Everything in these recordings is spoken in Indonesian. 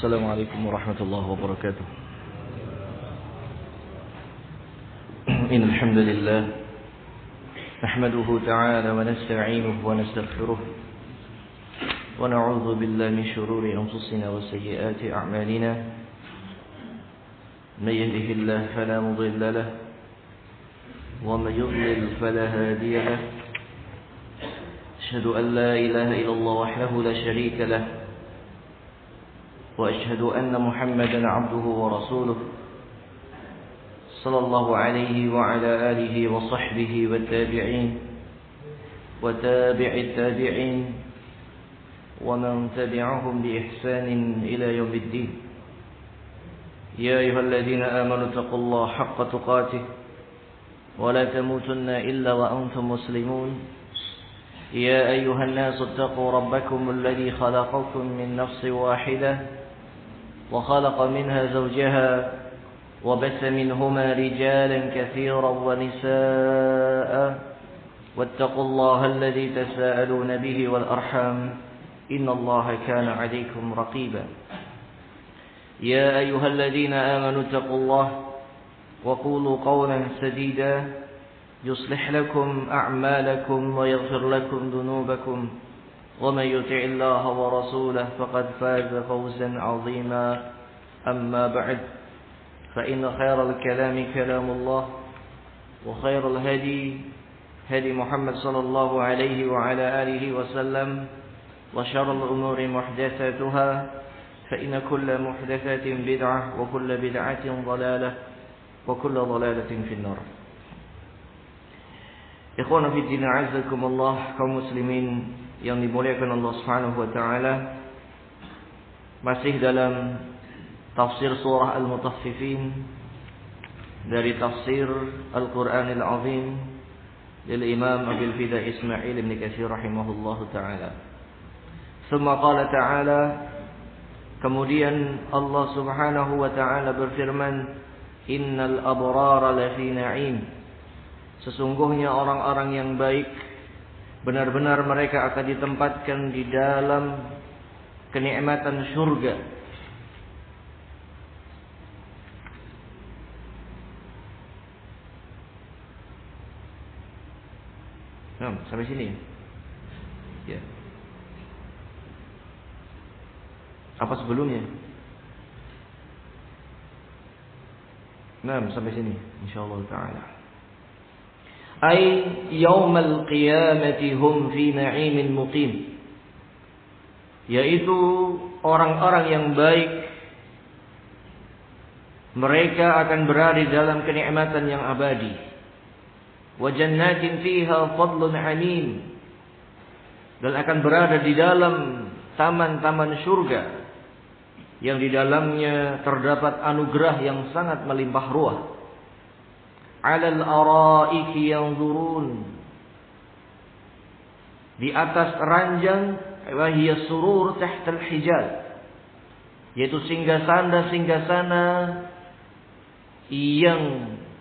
السلام عليكم ورحمة الله وبركاته. إن الحمد لله نحمده تعالى ونستعينه ونستغفره ونعوذ بالله من شرور أنفسنا وسيئات أعمالنا. من يهده الله فلا مضل له ومن يضلل فلا هادي له. أشهد أن لا إله إلا الله وحده لا شريك له وأشهد أن محمدا عبده ورسوله صلى الله عليه وعلى آله وصحبه والتابعين وتابع التابعين ومن تبعهم بإحسان إلى يوم الدين. يا أيها الذين آمنوا اتقوا الله حق تقاته ولا تموتن إلا وأنتم مسلمون. يا أيها الناس اتقوا ربكم الذي خلقكم من نفس واحدة وخلق منها زوجها وبث منهما رجالا كثيرا ونساء واتقوا الله الذي تساءلون به والأرحام إن الله كان عليكم رقيبا. يا أيها الذين آمنوا اتقوا الله وقولوا قولا سديدا يصلح لكم أعمالكم ويغفر لكم ذنوبكم ومن يطع الله ورسوله فقد فاز فوزا عظيما. أما بعد فإن خير الكلام كلام الله وخير الهدي هدي محمد صلى الله عليه وعلى آله وسلم وشر الأمور محدثاتها فإن كل محدثة بدعة وكل بدعة ضلالة وكل ضلالة في النار. Ikhwan fi din, a'azzakumullah, kaum muslimin yang dimuliakan Allah Subhanahu wa taala. Masih dalam tafsir surah Al-Mutaffifin dari tafsir Al-Qur'anil Azim lil Imam Abil Fida Ismail ibn Katsir rahimahullahu taala. Tsumma qala ta'ala, kemudian Allah Subhanahu wa taala berfirman, innal abrara lafi na'im. Sesungguhnya orang-orang yang baik benar-benar mereka akan ditempatkan di dalam kenikmatan surga. Nah, sampai sini ya. Apa sebelumnya? Nah, sampai sini insyaallah taala. Ay yaumal qiyamati hum fi na'imin muqim, yaitu orang-orang yang baik mereka akan berada dalam kenikmatan yang abadi. Wa jannatin fiha fadlun 'amin, dan akan berada di dalam taman-taman surga yang di dalamnya terdapat anugerah yang sangat melimpah ruah. 'Alal araiki yanzurun, di atas ranjang, wa hiya surur tahtal hijab, yaitu singgah-sana yang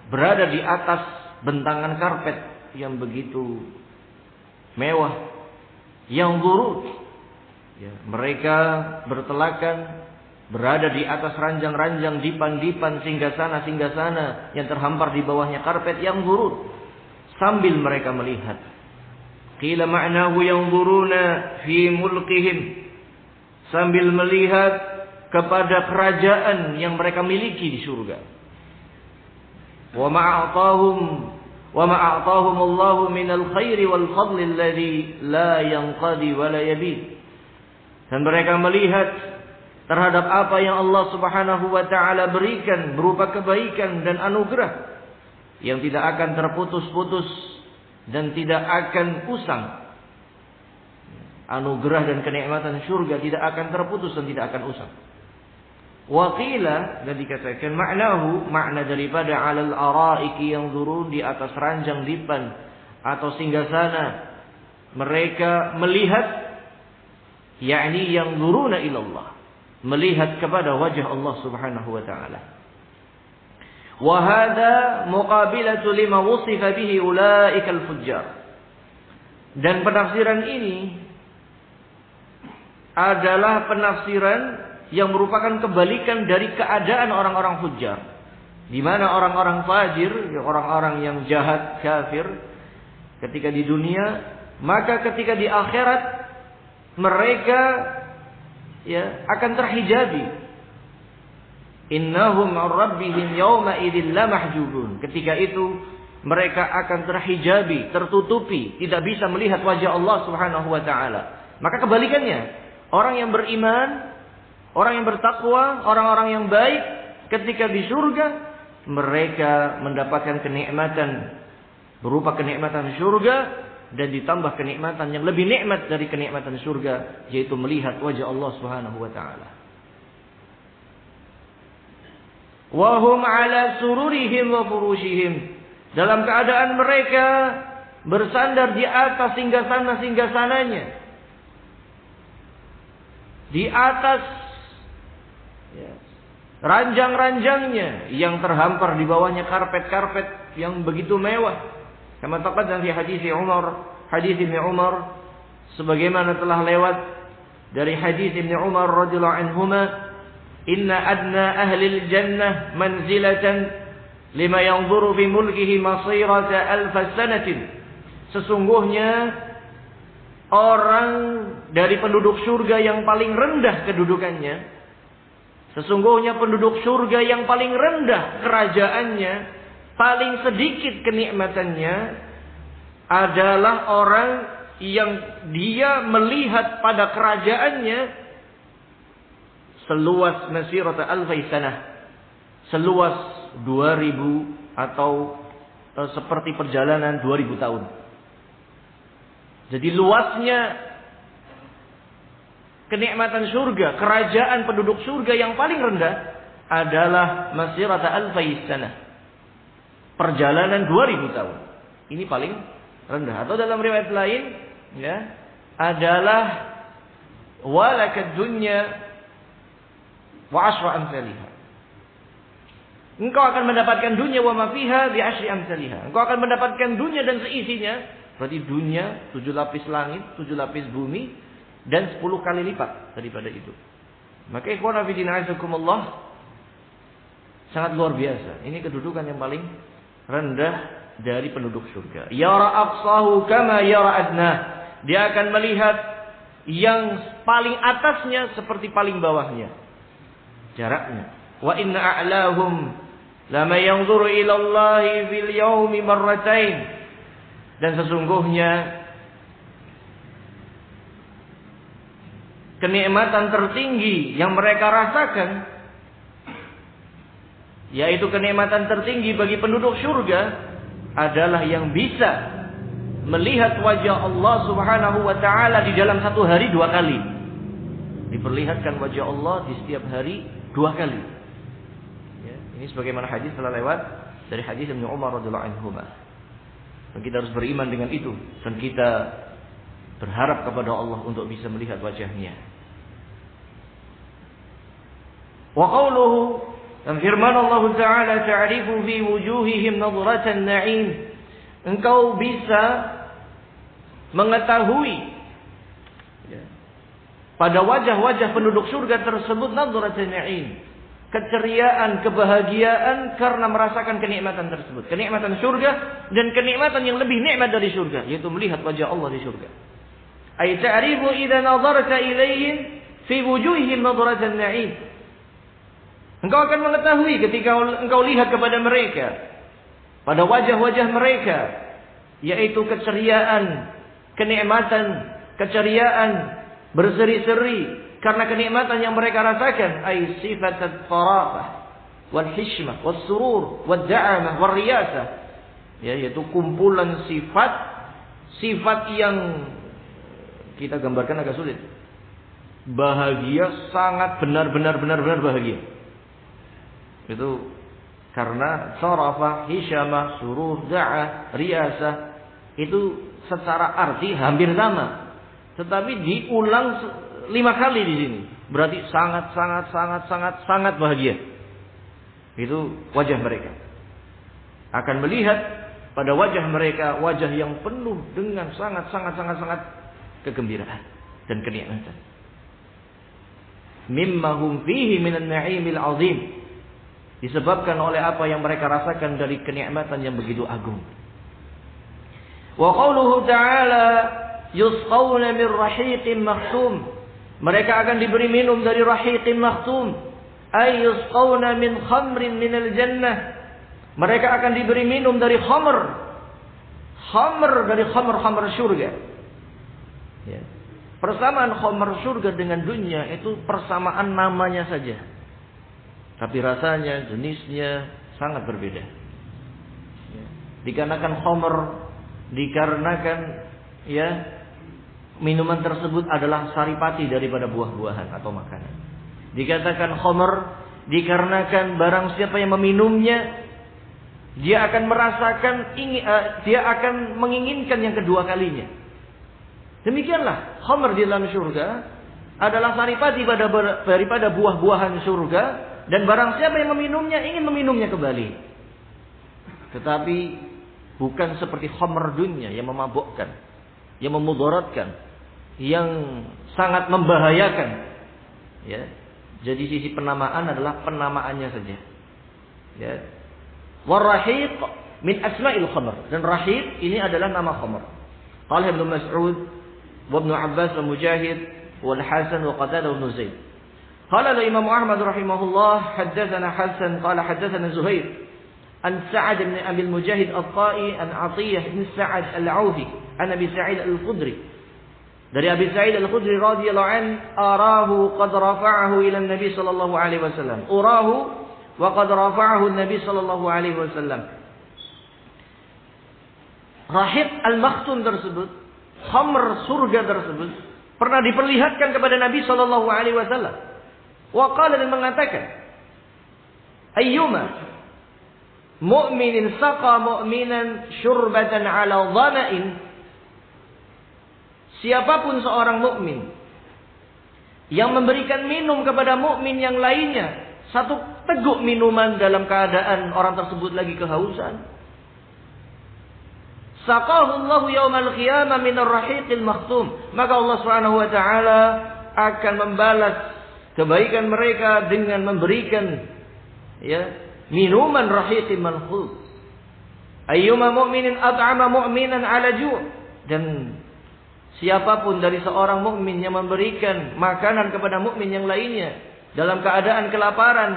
berada di atas bentangan karpet yang begitu mewah. Yanzurun, ya, mereka bertelakan berada di atas ranjang-ranjang, dipan-dipan, singgasana yang terhampar di bawahnya karpet, yang buruk, sambil mereka melihat. Qila ma'nahu yanzuruna fi mulkihim, sambil melihat kepada kerajaan yang mereka miliki di surga. Wa ma'atahum Allahu minal khairi wal fadli alladhi la yanqadi wa la yabid. Dan mereka melihat terhadap apa yang Allah Subhanahu wa taala berikan berupa kebaikan dan anugerah yang tidak akan terputus-putus dan tidak akan usang. Anugerah dan kenikmatan surga tidak akan terputus dan tidak akan usang. Wa qila, dan dikatakan maknahu, makna daripada 'alal araiki yanzurun, di atas ranjang dipan atau singgasana mereka melihat, yakni yanzuruna ilallah, melihat kepada wajah Allah Subhanahu wa taala. Wa hadha muqabilatu lima wusifa bihi ulaikal fujjar. Dan penafsiran ini adalah penafsiran yang merupakan kebalikan dari keadaan orang-orang fujjar. Di mana orang-orang fajir, orang-orang yang jahat, kafir, ketika di dunia, maka ketika di akhirat mereka akan terhijabi. Innahum 'an rabbihim yawma idzin lamahjubun. Ketika itu mereka akan terhijabi, tertutupi, tidak bisa melihat wajah Allah Subhanahu wa taala. Maka kebalikannya, orang yang beriman, orang yang bertakwa, orang-orang yang baik, ketika di surga mereka mendapatkan kenikmatan berupa kenikmatan surga dan ditambah kenikmatan yang lebih nikmat dari kenikmatan surga, yaitu melihat wajah Allah Subhanahu wa taala. Wa hum 'ala sururihim wa furushihim. Dalam keadaan mereka bersandar di atas singgasana-singgasananya. Di atas ranjang-ranjangnya yang terhampar di bawahnya karpet-karpet yang begitu mewah. Kama taqaddam fi hadis Ibnu Umar, sebagaimana telah lewat dari hadis Ibnu Umar radhiyallahu anhuma, inna adna ahli al-jannah manzilatan lima yanzuru fi mulkihi masirata alf sanatin. Sesungguhnya orang dari penduduk surga yang paling rendah kedudukannya, sesungguhnya penduduk surga yang paling rendah kerajaannya, paling sedikit kenikmatannya adalah orang yang dia melihat pada kerajaannya seluas masirata alfi sanah, seluas 2000 atau seperti perjalanan 2000 tahun. Jadi luasnya kenikmatan surga, kerajaan penduduk surga yang paling rendah adalah masirata alfi sanah, perjalanan 2000 tahun. Ini paling rendah. Atau dalam riwayat lain adalah walakad dunya wa asyra amsalihha. Engkau akan mendapatkan dunia wa ma fiha bi asyri amsalihha. Engkau akan mendapatkan dunia dan seisinya. Berarti dunia 7 lapis langit, 7 lapis bumi, dan 10 kali lipat daripada itu. Maka ikhwan fillah azakumullah, sangat luar biasa. Ini kedudukan yang paling rendah dari penduduk surga. Yara aqsahu kama yara adna. Dia akan melihat yang paling atasnya seperti paling bawahnya. Jaraknya. Wa inna a'lahum lama yanzuru ila Allah fil yaumi marratain. Dan sesungguhnya kenikmatan tertinggi yang mereka rasakan, yaitu kenikmatan tertinggi bagi penduduk surga, adalah yang bisa melihat wajah Allah Subhanahu wa taala di dalam satu hari 2 kali. Diperlihatkan wajah Allah di setiap hari 2 kali. Ini sebagaimana hadis telah lewat dari hadis Ibnu Umar radhiyallahu anhu. Dan kita harus beriman dengan itu, dan kita berharap kepada Allah untuk bisa melihat wajahnya. Wa qawluhu, dan firman Allah Ta'ala, ta'rifu fi wujuhihim nadratan na'im. Engkau bisa mengetahui pada wajah-wajah penduduk surga tersebut nadratan na'im, keceriaan, kebahagiaan karena merasakan kenikmatan tersebut. Kenikmatan surga dan kenikmatan yang lebih nikmat dari surga, yaitu melihat wajah Allah di surga. Ay ta'rifu idza nadarta ilaihim fi wujuhihim nadratan na'im. Engkau akan mengetahui ketika engkau lihat kepada mereka, pada wajah-wajah mereka, yaitu keceriaan, kenikmatan, keceriaan, berseri-seri karena kenikmatan yang mereka rasakan. Ay sifat al-farahah wal hishmah wal surur wal da'amah wal riyasah, yaitu kumpulan sifat yang kita gambarkan agak sulit. Bahagia, sangat benar-benar bahagia. Itu karena sarafah, hisyamah, surur, da'ah, riyasah itu secara arti hampir sama, tetapi diulang 5 kali di sini. Berarti sangat bahagia. Itu wajah mereka. Akan melihat pada wajah mereka wajah yang penuh dengan sangat kegembiraan dan kenikmatan. mimma hum fihi minan na'imil 'azim. Disebabkan oleh apa yang mereka rasakan dari kenikmatan yang begitu agung. Wa qauluhu ta'ala yusqawna min rahiqin makhtum. Mereka akan diberi minum dari rahiqin makhtum. Ay yusqawna min khamrin minal jannah. Mereka akan diberi minum dari khamr. Khamr dari khamr surga. Ya. Persamaan khamr surga dengan dunia itu persamaan namanya saja. Tapi rasanya, jenisnya sangat berbeda. Ya. Dikarenakan khamr, dikarenakan ya minuman tersebut adalah saripati daripada buah-buahan atau makanan. Dikatakan khamr dikarenakan barang siapa yang meminumnya dia akan merasakan dia akan menginginkan yang kedua kalinya. Demikianlah khamr di dalam surga adalah saripati daripada buah-buahan surga, dan barang siapa yang meminumnya ingin meminumnya kembali. Tetapi bukan seperti khamr dunia yang memabukkan, yang memudaratkan, yang sangat membahayakan. Ya. Jadi sisi penamaan adalah penamaannya saja. Ya. Warahiq min asma'il khamr. Dan rahiq ini adalah nama khamr. Qala Ibnu Mas'ud wa Ibnu Abbas wa Mujahid wal Hasan wa Qatadah wa Zaid. Qala Imam Ahmad rahimahullah haddatsana Hasan qala haddatsana Zuhair an Sa'ad bin Abi al-Mujahid al-Ta'i an Atiyah bin Sa'ad al-Aufi an Abi Sa'id al-Khudri. Dari Abi Sa'id al-Khudri radhiyallahu an arahu qad rafa'ahu ila an-nabi sallallahu alaihi wasallam. Urahu wa qad rafa'ahu an-nabi sallallahu alaihi wasallam. Rahiq al-makhtum tersebut, khamr surga tersebut pernah diperlihatkan kepada Nabi sallallahu alaihi wasallam. Wa qala, dan mengatakan, ayyuma mu'minin saqa mu'minan syurbatan ala dhama'in. Siapapun seorang mukmin yang memberikan minum kepada mukmin yang lainnya satu teguk minuman dalam keadaan orang tersebut lagi kehausan, saqahu Allah yaumal qiyamah min ar-rahiqil makhtum, maka Allah Subhanahu wa taala akan membalas kebaikan mereka dengan memberikan ya minuman rahiqil makhtum. Ayyuma mu'minin at'ama mu'minan 'ala ju', dan siapapun dari seorang mukmin yang memberikan makanan kepada mukmin yang lainnya dalam keadaan kelaparan,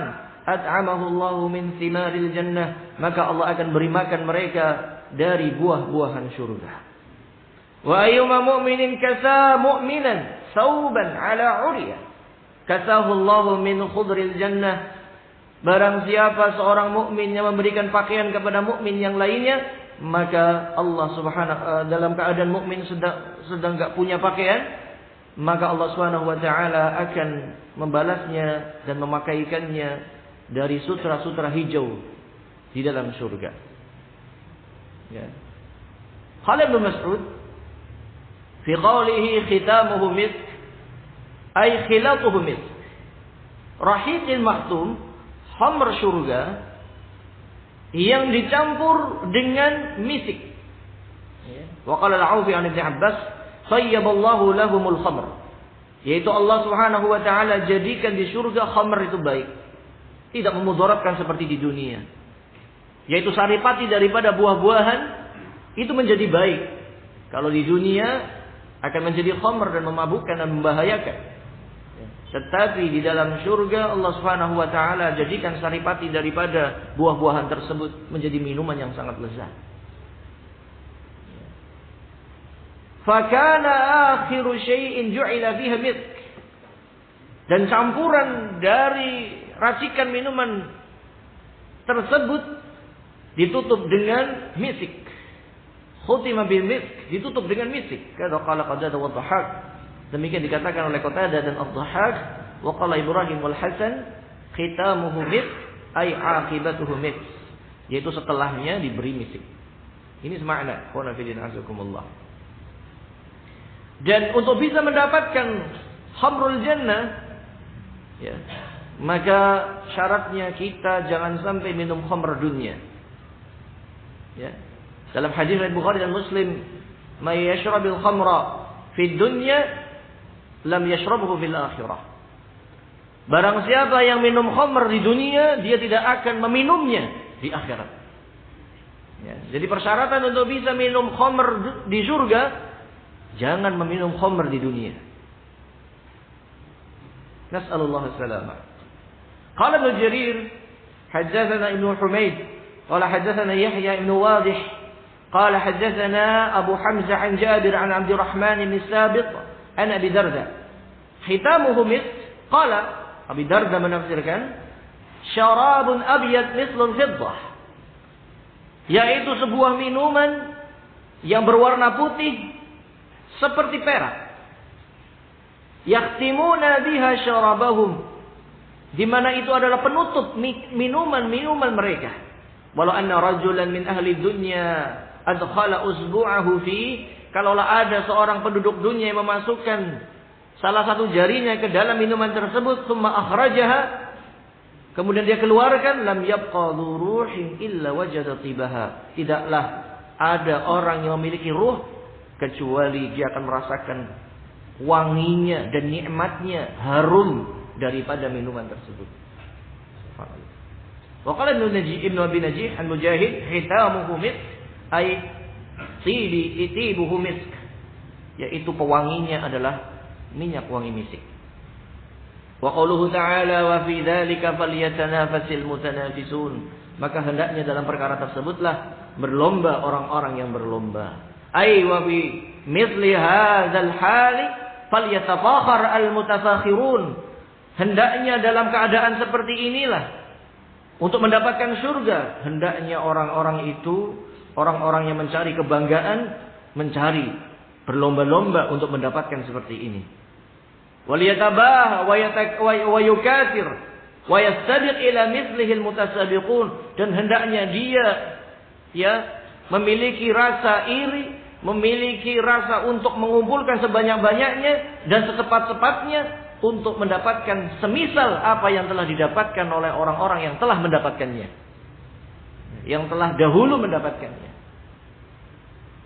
at'amahu Allahu min thimaril jannah, maka Allah akan beri makan mereka dari buah-buahan surga. Wa ayyuma mu'minin kasa mu'minan sauban 'ala 'urya, kasahu Allahu min khudril jannah. Barang siapa seorang mukmin yang memberikan pakaian kepada mukmin yang lainnya, maka Allah Subhanahu dalam keadaan mukmin sedang enggak punya pakaian, maka Allah Subhanahu wa taala akan membalasnya dan memakaikannya dari sutra-sutra hijau di dalam surga. Ya. Qala Ibnu Mas'ud fi qawlihi khitamuhu misk ay khilatuhu misk. Rahiqil makhtum, khamr surga yang dicampur dengan misik. Wa qala al-Aufi an Ibnu Abbas sayyaballahu lahumul khamr, yaitu Allah Subhanahu wa taala jadikan di surga khamr itu baik, tidak memudaratkan seperti di dunia. Yaitu saripati daripada buah-buahan itu menjadi baik. Kalau di dunia akan menjadi khamr dan memabukkan dan membahayakan. Tetapi di dalam surga Allah Subhanahu wa taala jadikan saripati daripada buah-buahan tersebut menjadi minuman yang sangat lezat. Fakana akhiru syai'in ju'ila fiha misk, dan campuran dari racikan minuman tersebut ditutup dengan misik. Khutima bil misk, ditutup dengan misik. Kata qala Qatadah wa Dhahhak, demikian dikatakan oleh Qatadah dan Ad-Dhahhak. Wa qala Ibrahim wal Hasan khitamuhu misk ay aqibatuhu misk, yaitu setelahnya diberi misik. Ini semakna. Qul nafidin azakumullah. Dan untuk bisa mendapatkan khamrul jannah, ya, maka syaratnya kita jangan sampai minum khamr dunia. Ya. Dalam hadis riwayat Bukhari dan Muslim, "May yashrabil khamra fid dunya lam yashrabhu fil akhirah." Barang siapa yang minum khamr di dunia, dia tidak akan meminumnya di akhirat. Ya, jadi persyaratan untuk bisa minum khamr di surga, jangan meminum khamr di dunia. Nas'alullah as-salamah. Qala Ibnu Jarir, haddatsana Ibnu Humaid, qala haddatsana Yahya Ibnu Wadih, qala haddatsana Abu Hamzah an Jabir an Abdurrahman bin Sabit an Abi Darda. Khitamuhu misk, qala Abi Darda menafsirkan, syarabun abyad mislul fiddah, yaitu sebuah minuman yang berwarna putih seperti perak. Yakhtimuna biha syarabahum, di mana itu adalah penutup minuman-minuman mereka. Walau anna rajulan min ahli dunya adkhala usbu'ahu fi, kalaulah ada seorang penduduk dunia yang memasukkan salah satu jarinya ke dalam minuman tersebut, thumma akhrajaha, kemudian dia keluarkan, lam yabqa dhu ruhin illa wajada tibaha, tidaklah ada orang yang memiliki ruh kecuali dia akan merasakan wanginya dan nikmatnya, harum daripada minuman tersebut. Wa qala Ibnu Abi Najih an Mujahid, hitamuhu misk, ay tibuhu misk, yaitu pewanginya adalah minyak wangi misik. Wa qauluhu ta'ala wa fi dzalika falyatanafasil mutanafisun, maka hendaknya dalam perkara tersebutlah berlomba orang-orang yang berlomba. Ai wa fi mithli hadzal hali falyatafakhar al mutafakhirun, hendaknya dalam keadaan seperti inilah untuk mendapatkan surga, hendaknya orang-orang itu, orang-orang yang mencari kebanggaan, mencari berlomba-lomba untuk mendapatkan seperti ini. Waliyatabah wa yukathir wa yastabiq ila mithlihil mutasabiqun, dan hendaknya dia memiliki rasa iri, memiliki rasa untuk mengumpulkan sebanyak-banyaknya dan secepat-cepatnya untuk mendapatkan semisal apa yang telah didapatkan oleh orang-orang yang telah mendapatkannya, yang telah dahulu mendapatkannya.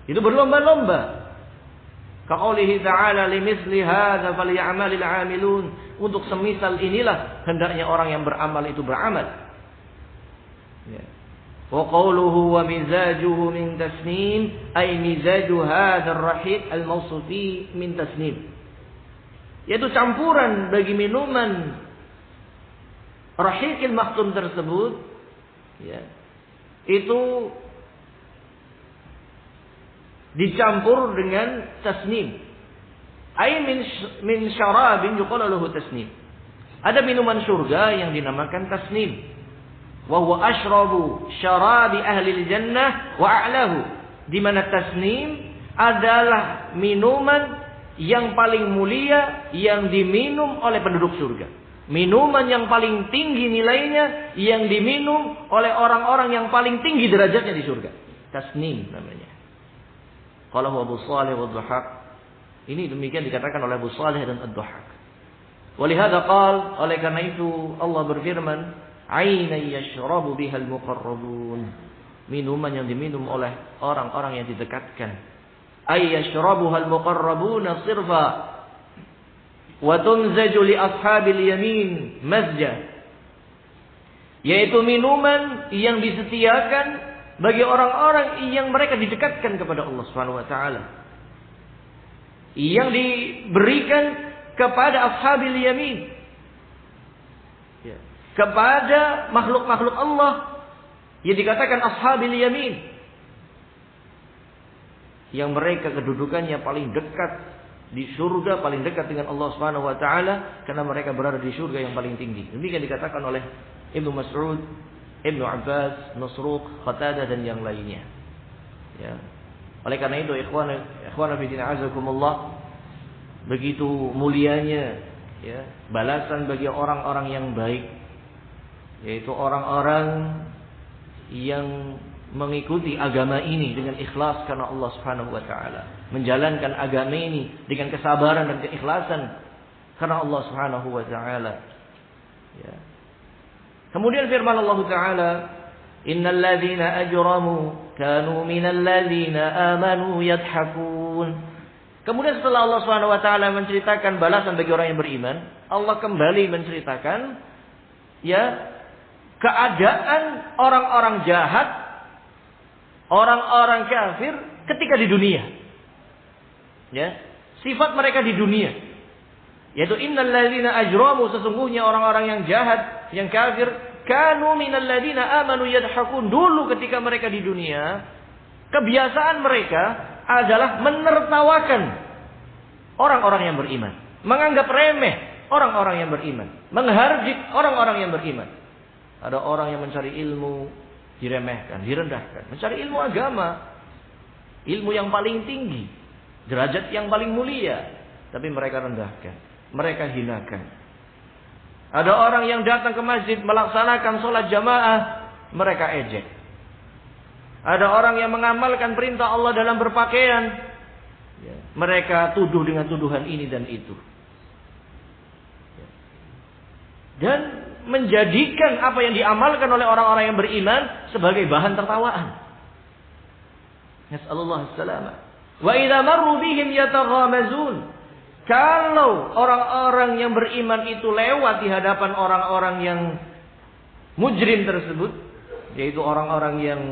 Itu berlomba-lomba. Kaqaulihi ta'ala limithli hadza falyamalil 'amilun, untuk semisal inilah hendaknya orang yang beramal itu beramal. Ya. Wa qauluhu wa mizajuhu min tasnim, ay mizaju hadzal rahiq al-mawsufi min tasnim, yaitu campuran bagi minuman rahiqil makhtum tersebut, ya, itu dicampur dengan tasnim. Ay min syarabin yuqalu lahu tasnim. Ada minuman surga yang dinamakan tasnim. Wa huwa asyrabu syarabi ahli jannah wa a'lahu. Di mana tasnim adalah minuman yang paling mulia yang diminum oleh penduduk surga. Minuman yang paling tinggi nilainya yang diminum oleh orang-orang yang paling tinggi derajatnya di surga. Tasnim namanya. Qala Abu Shalih wa Ad-Dhahhak. Ini demikian dikatakan oleh Abu Shalih dan Ad-Dhahhak. Walihada qal, oleh karena itu Allah berfirman, "Aina yashrabu bihal muqarrabun." Minuman yang diminum oleh orang-orang yang didekatkan. Ay yashrabuhal muqarrabuna sirfa wa tunzaju li ashabil yamin mazja. Yaitu minuman yang disediakan bagi orang-orang yang mereka didekatkan kepada Allah Subhanahu wa taala, yang diberikan kepada ashabil yamin, ya, kepada makhluk-makhluk Allah yang dikatakan ashabil yamin, yang mereka kedudukannya paling dekat di surga, paling dekat dengan Allah Subhanahu wa taala, karena mereka berada di surga yang paling tinggi. Demikian dikatakan oleh Ibnu Mas'ud, Ibnu Abbas, Masruq, Qatadah dan yang lainnya. Ya. Oleh karena itu ikhwan fi din azakumullah, begitu mulianya ya balasan bagi orang-orang yang baik, yaitu orang-orang yang mengikuti agama ini dengan ikhlas karena Allah Subhanahu wa taala, menjalankan agama ini dengan kesabaran dan keikhlasan karena Allah Subhanahu wa taala. Ya. Kemudian firman Allah Ta'ala, innal ladzina ajramu kanu minal ladzina amanu yadhakun. Kemudian setelah Allah Subhanahu wa taala menceritakan balasan bagi orang yang beriman, Allah kembali menceritakan ya keadaan orang-orang jahat, orang-orang kafir ketika di dunia. Ya, sifat mereka di dunia. Yaitu innal ladzina ajramu, sesungguhnya orang-orang yang jahat, yang kafir, kanu minal ladzina amanu yadhakun. Dulu ketika mereka di dunia, kebiasaan mereka adalah menertawakan orang-orang yang beriman, menganggap remeh orang-orang yang beriman, menghardik orang-orang yang beriman. Ada orang yang mencari ilmu diremehkan, direndahkan. Mencari ilmu agama, ilmu yang paling tinggi, derajat yang paling mulia, tapi mereka rendahkan, mereka hinakan. Ada orang yang datang ke masjid melaksanakan sholat jamaah, mereka ejek. Ada orang yang mengamalkan perintah Allah dalam berpakaian, mereka tuduh dengan tuduhan ini dan itu. Dan menjadikan apa yang diamalkan oleh orang-orang yang beriman sebagai bahan tertawaan. Nas'alullah as-salama. Wa idza marru bihim yataghamazun. Kalau orang-orang yang beriman itu lewat di hadapan orang-orang yang mujrim tersebut, yaitu orang-orang yang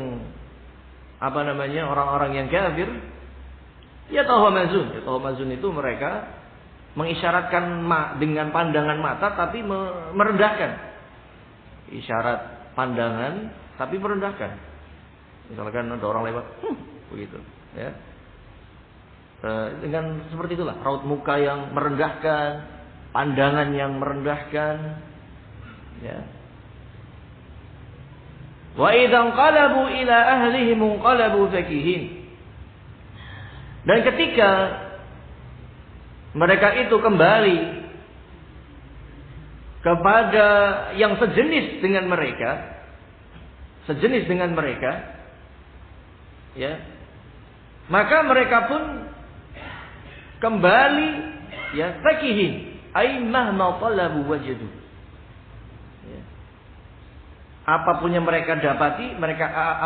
orang-orang yang kafir, yataghamazun. Yataghamazun itu mereka mengisyaratkan dengan pandangan mata tapi merendahkan. Isyarat pandangan tapi merendahkan. Misalkan ada orang lewat, begitu, ya. Dengan seperti itulah, raut muka yang merendahkan, pandangan yang merendahkan, ya. Wa idzan qalabu ila ahlihim munqalabu fakihin. Dan ketika mereka itu kembali kepada yang sejenis dengan mereka, ya, maka mereka pun kembali, ya, fakihin, ay mahma talabu wajadu. Ya. Apapun yang mereka dapati,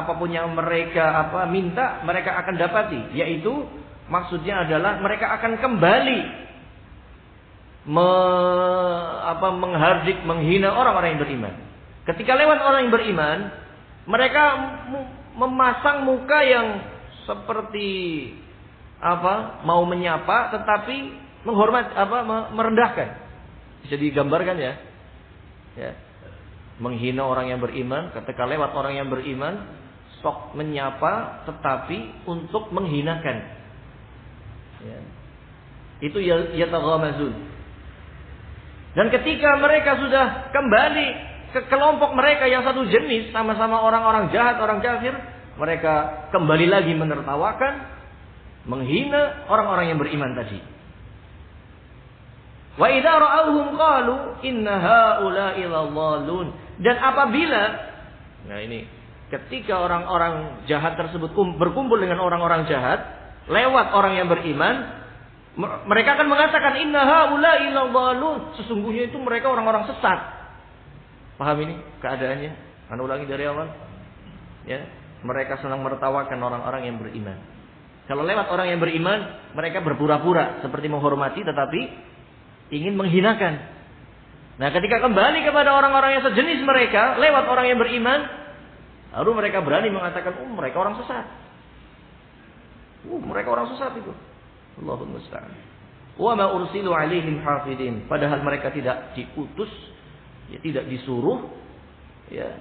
apapun yang mereka minta, mereka akan dapati, yaitu maksudnya adalah mereka akan kembali menghardik, menghina orang-orang yang beriman. Ketika lewat orang yang beriman, mereka memasang muka yang seperti mau menyapa tetapi merendahkan. Bisa digambarkan, ya. Ya. Menghina orang yang beriman, ketika lewat orang yang beriman, sok menyapa tetapi untuk menghinakan. Ya. Itu yataghamazun. Dan ketika mereka sudah kembali ke kelompok mereka yang satu jenis, sama-sama orang-orang jahat, orang kafir, mereka kembali lagi menertawakan, menghina orang-orang yang beriman tadi. Wa idza ra'awhum qalu inna haula'i dhallun. Dan apabila, nah ini, ketika orang-orang jahat tersebut berkumpul dengan orang-orang jahat, lewat orang yang beriman, mereka akan mengatakan inna haula'i dhallun. Sesungguhnya itu mereka orang-orang sesat. Paham ini keadaannya? Anda ulangi dari awal. Ya, mereka senang menertawakan orang-orang yang beriman. Kalau lewat orang yang beriman, mereka berpura-pura seperti menghormati tetapi ingin menghinakan. Nah, ketika kembali kepada orang-orang yang sejenis mereka, lewat orang yang beriman, baru mereka berani mengatakan, mereka orang sesat. Mereka orang sesat itu. Allahul musta'an. Wa ma ursilu 'alaihim hafidin. Padahal mereka tidak diutus, ya, tidak disuruh, ya,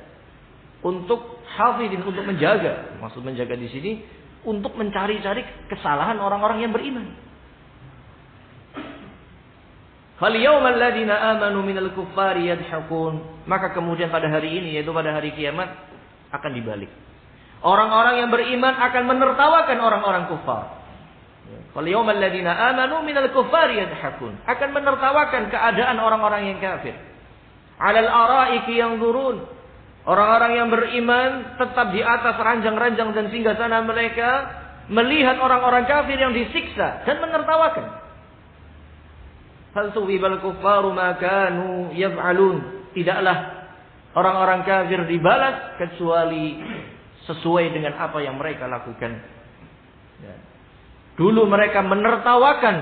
untuk hafidin, untuk menjaga. Maksud menjaga di sini untuk mencari-cari kesalahan orang-orang yang beriman. Fal yawmal ladzina amanu minal kuffari yadhakun. Maka kemudian pada hari ini, yaitu pada hari kiamat, akan dibalik. Orang-orang yang beriman akan menertawakan orang-orang kufar. Fal yawmal ladzina amanu minal kuffari yadhakun. Akan menertawakan keadaan orang-orang yang kafir. 'Alal ara'iki yanzurun. Orang-orang yang beriman tetap di atas ranjang-ranjang dan singgasana mereka, melihat orang-orang kafir yang disiksa dan menertawakan. Hal suwibal kuffaru ma kanu yaf'alun. Tidaklah orang-orang kafir dibalas kecuali sesuai dengan apa yang mereka lakukan. Ya. Dulu mereka menertawakan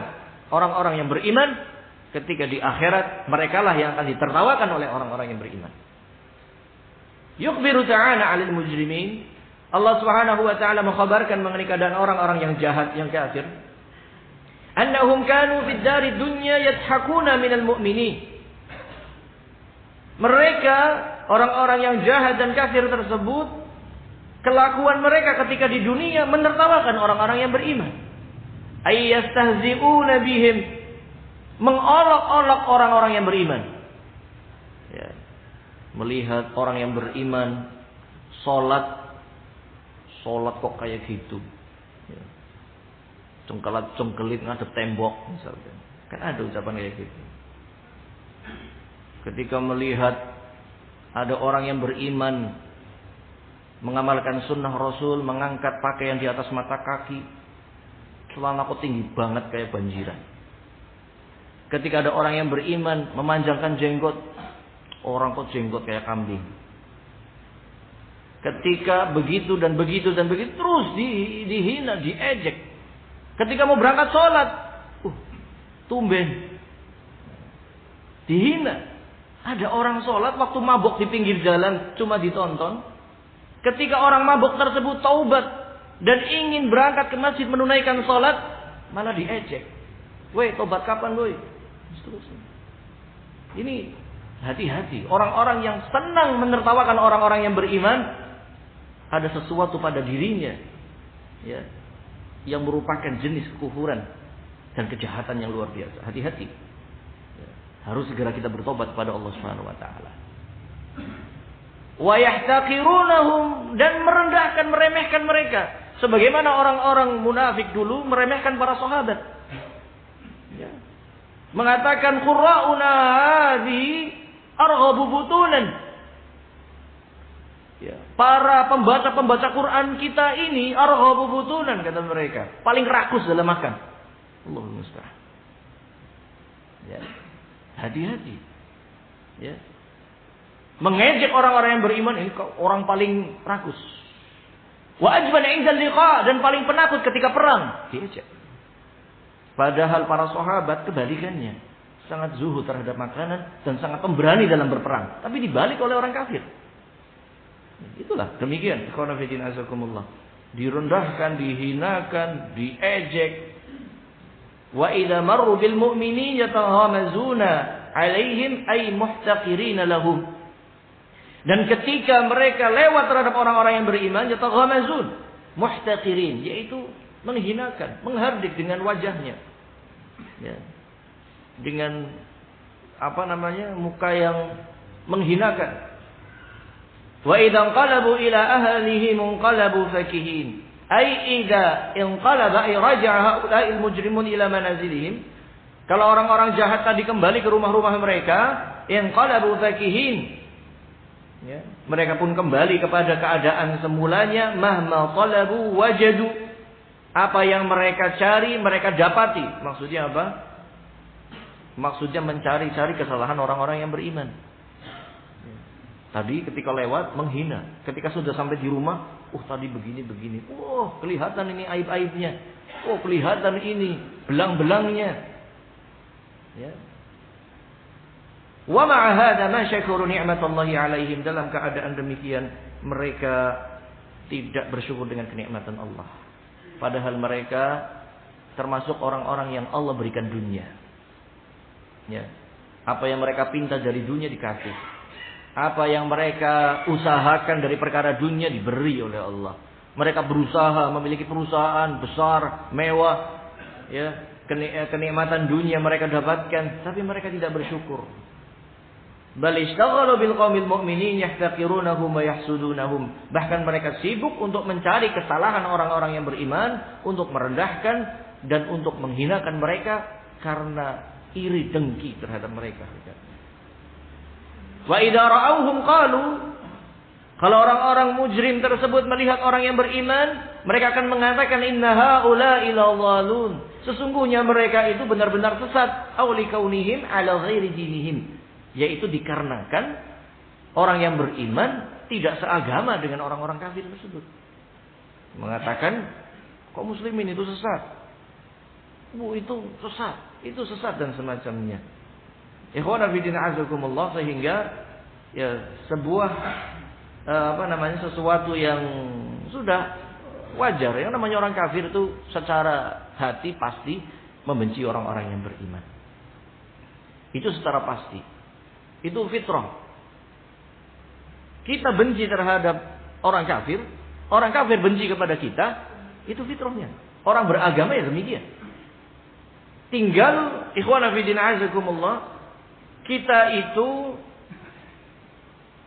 orang-orang yang beriman, ketika di akhirat merekalah yang akan ditertawakan oleh orang-orang yang beriman. Yukhbiru ta'ala 'alal mujrimin. Allah Subhanahu wa taala mengkhabarkan mengenai keadaan orang-orang yang jahat, yang kafir. Annahum kanu fid dari dunya yadhakuna minal mu'minin. Mereka, orang-orang yang jahat dan kafir tersebut, kelakuan mereka ketika di dunia menertawakan orang-orang yang beriman. Ay yastahzi'una bihim, mengolok-olok orang-orang yang beriman. Ya. Melihat orang yang beriman sholat kok kayak gitu. Ya. Cengkelit ngadep tembok misalnya. Kan ada ucapan kayak gitu. Ketika melihat ada orang yang beriman mengamalkan sunnah Rasul, mengangkat pakaian di atas mata kaki, celana kok tinggi banget kayak banjiran. Ketika ada orang yang beriman memanjangkan jenggot, orang kok jenggot kayak kambing. Ketika begitu dan begitu dan begitu terus dihina, diejek. Ketika mau berangkat sholat, tumben dihina. Ada orang sholat waktu mabuk di pinggir jalan cuma ditonton. Ketika orang mabuk tersebut taubat dan ingin berangkat ke masjid menunaikan sholat, malah diejek. Woi, tobat kapan woi? Seterusnya. Ini hati-hati. Orang-orang yang senang menertawakan orang-orang yang beriman, ada sesuatu pada dirinya, ya, yang merupakan jenis kekufuran dan kejahatan yang luar biasa. Hati-hati. Ya, harus segera kita bertobat kepada Allah Subhanahu wa taala. Wa yahtaqirunahum, dan merendahkan, meremehkan mereka, sebagaimana orang-orang munafik dulu meremehkan para sahabat. Ya. Mengatakan qurra'una hadhi arghabu butunan. Ya, para pembaca Quran kita ini arghabu butunan, kata mereka, paling rakus dalam makan. Allahul musta'an. Ya. Hati-hati. Ya. Mengejek orang-orang yang beriman, ini orang paling rakus. Wa ajban 'inda liqa, dan paling penakut ketika perang, diejek. Padahal para sahabat kebalikannya, sangat zuhud terhadap makanan dan sangat pemberani dalam berperang, tapi dibalik oleh orang kafir. Itulah demikian. Ikhwan fillah azakumullah. Direndahkan, dihinakan, diejek. Wa idza marru bil mu'minin yatahamazuna 'alaihim ay muhtaqirina lahum. Dan ketika mereka lewat terhadap orang-orang yang beriman, yatahamazun, muhtaqirin, yaitu menghinakan, menghardik dengan wajahnya. Ya. Dengan muka yang menghinakan. Wa idza qalabu ila ahlihim qalabu fakihin. Ai idza inqalaba ay raja'a haula'il mujrimun ila manazilihim. Kalau orang-orang jahat tadi kembali ke rumah-rumah mereka, inqalabu fakihin. Ya, mereka pun kembali kepada keadaan semulanya, mahma talabu wajadu. Apa yang mereka cari, mereka dapati. Maksudnya apa? Maksudnya mencari-cari kesalahan orang-orang yang beriman. Tadi ketika lewat menghina, ketika sudah sampai di rumah, tadi begini. Kelihatan ini aib-aibnya. Kelihatan ini belang-belangnya. Ya. Wa ma'a hadza ma syakuru ni'matallahi 'alaihim, dalam keadaan demikian mereka tidak bersyukur dengan kenikmatan Allah. Padahal mereka termasuk orang-orang yang Allah berikan dunia. Ya. Apa yang mereka pinta dari dunia dikasih. Apa yang mereka usahakan dari perkara dunia diberi oleh Allah. Mereka berusaha memiliki perusahaan besar, mewah, ya, kenikmatan dunia mereka dapatkan, tapi mereka tidak bersyukur. Bal ishtaghalu bil qaumil mu'minin yahtaqirunahum wa yahsudunahum. Bahkan mereka sibuk untuk mencari kesalahan orang-orang yang beriman, untuk merendahkan dan untuk menghinakan mereka karena iri dengki terhadap mereka. Wa idza ra'awhum qalu, kalau orang-orang mujrim tersebut melihat orang yang beriman, mereka akan mengatakan inna haula'i lawalun. Sesungguhnya mereka itu benar-benar sesat, auli kaunihim ala ghairi dinihim, yaitu dikarenakan orang yang beriman tidak seagama dengan orang-orang kafir tersebut. Mengatakan kok muslimin itu sesat. Itu sesat dan semacamnya. Ikhwana fillah azakumullah, sehingga ya sebuah sesuatu yang sudah wajar. Yang namanya orang kafir itu secara hati pasti membenci orang-orang yang beriman. Itu secara pasti. Itu fitrah. Kita benci terhadap orang kafir benci kepada kita, itu fitrahnya. Orang beragama ya demikian. Tinggal ikhwana fillah azakumullah, kita itu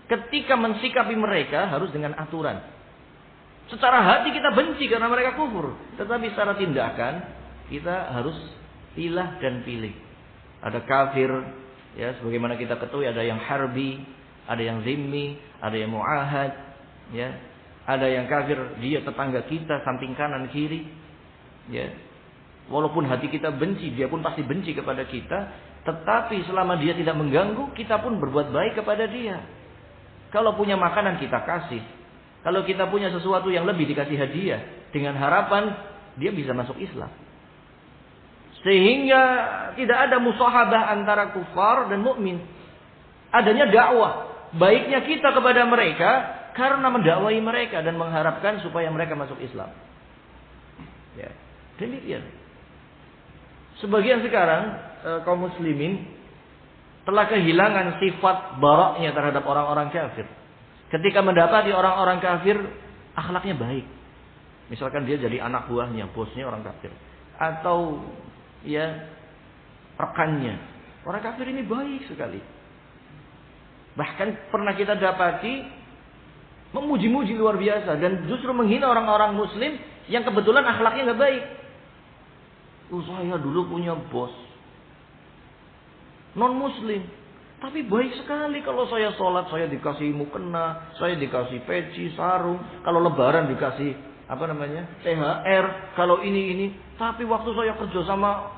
ketika mensikapi mereka harus dengan aturan. Secara hati kita benci karena mereka kufur, tetapi secara tindakan kita harus pilah dan pilih. Ada kafir, ya sebagaimana kita ketahui, ada yang harbi, ada yang zimmi, ada yang muahad, ya. Ada yang kafir dia tetangga kita, samping kanan kiri, ya. Walaupun hati kita benci, dia pun pasti benci kepada kita, tetapi selama dia tidak mengganggu, kita pun berbuat baik kepada dia. Kalau punya makanan kita kasih. Kalau kita punya sesuatu yang lebih dikasih hadiah. Dengan harapan dia bisa masuk Islam. Sehingga tidak ada musahabah antara kufar dan mukmin. Adanya dakwah. Baiknya kita kepada mereka karena mendakwai mereka dan mengharapkan supaya mereka masuk Islam. Ya, demikian. Sebagian sekarang kaum muslimin telah kehilangan sifat baraknya terhadap orang-orang kafir. Ketika mendapati orang-orang kafir, akhlaknya baik. Misalkan dia jadi anak buahnya, bosnya orang kafir. Atau ya rekannya. Orang kafir ini baik sekali. Bahkan pernah kita dapati memuji-muji luar biasa. Dan justru menghina orang-orang muslim yang kebetulan akhlaknya gak baik. Saya dulu punya bos non muslim, tapi baik sekali. Kalau saya sholat saya dikasih mukena, saya dikasih peci, sarung. Kalau lebaran dikasih THR. Kalau ini. Tapi waktu saya kerja sama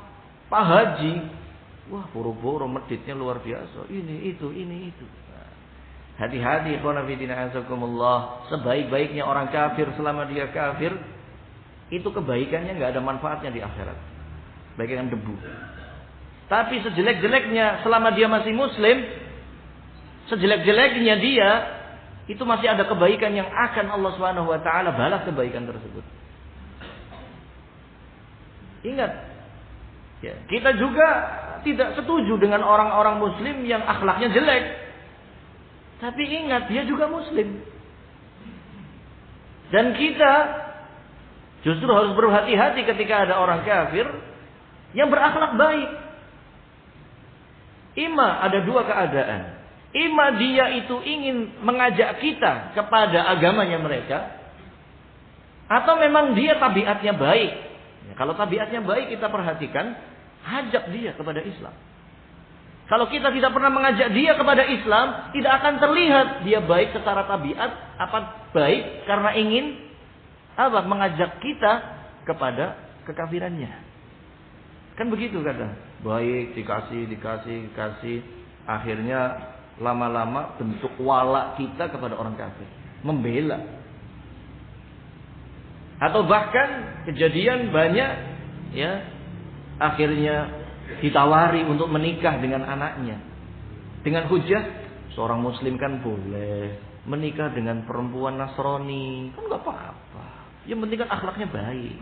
Pak Haji, wah boro-boro meditnya luar biasa. Ini itu. Hati-hati ikhwan fillah azakumullah. Sebaik-baiknya orang kafir selama dia kafir, itu kebaikannya nggak ada manfaatnya di akhirat. Bagaikan debu. Tapi sejelek-jeleknya selama dia masih muslim, sejelek-jeleknya dia itu masih ada kebaikan yang akan Allah Subhanahu wa taala balas kebaikan tersebut. Ingat, ya, kita juga tidak setuju dengan orang-orang muslim yang akhlaknya jelek. Tapi ingat, dia juga muslim. Dan kita justru harus berhati-hati ketika ada orang kafir yang berakhlak baik. Ima ada dua keadaan. Ima dia itu ingin mengajak kita kepada agamanya mereka, atau memang dia tabiatnya baik. Ya, kalau tabiatnya baik kita perhatikan, ajak dia kepada Islam. Kalau kita tidak pernah mengajak dia kepada Islam, tidak akan terlihat dia baik secara tabiat, apa baik karena ingin mengajak kita kepada kekafirannya. Kan begitu kadang. Baik dikasih. Akhirnya lama-lama bentuk wala kita kepada orang kafir. Membela. Atau bahkan kejadian banyak ya. Akhirnya ditawari untuk menikah dengan anaknya. Dengan hujah, seorang muslim kan boleh menikah dengan perempuan Nasrani. Kan gak apa-apa. Yang penting kan akhlaknya baik.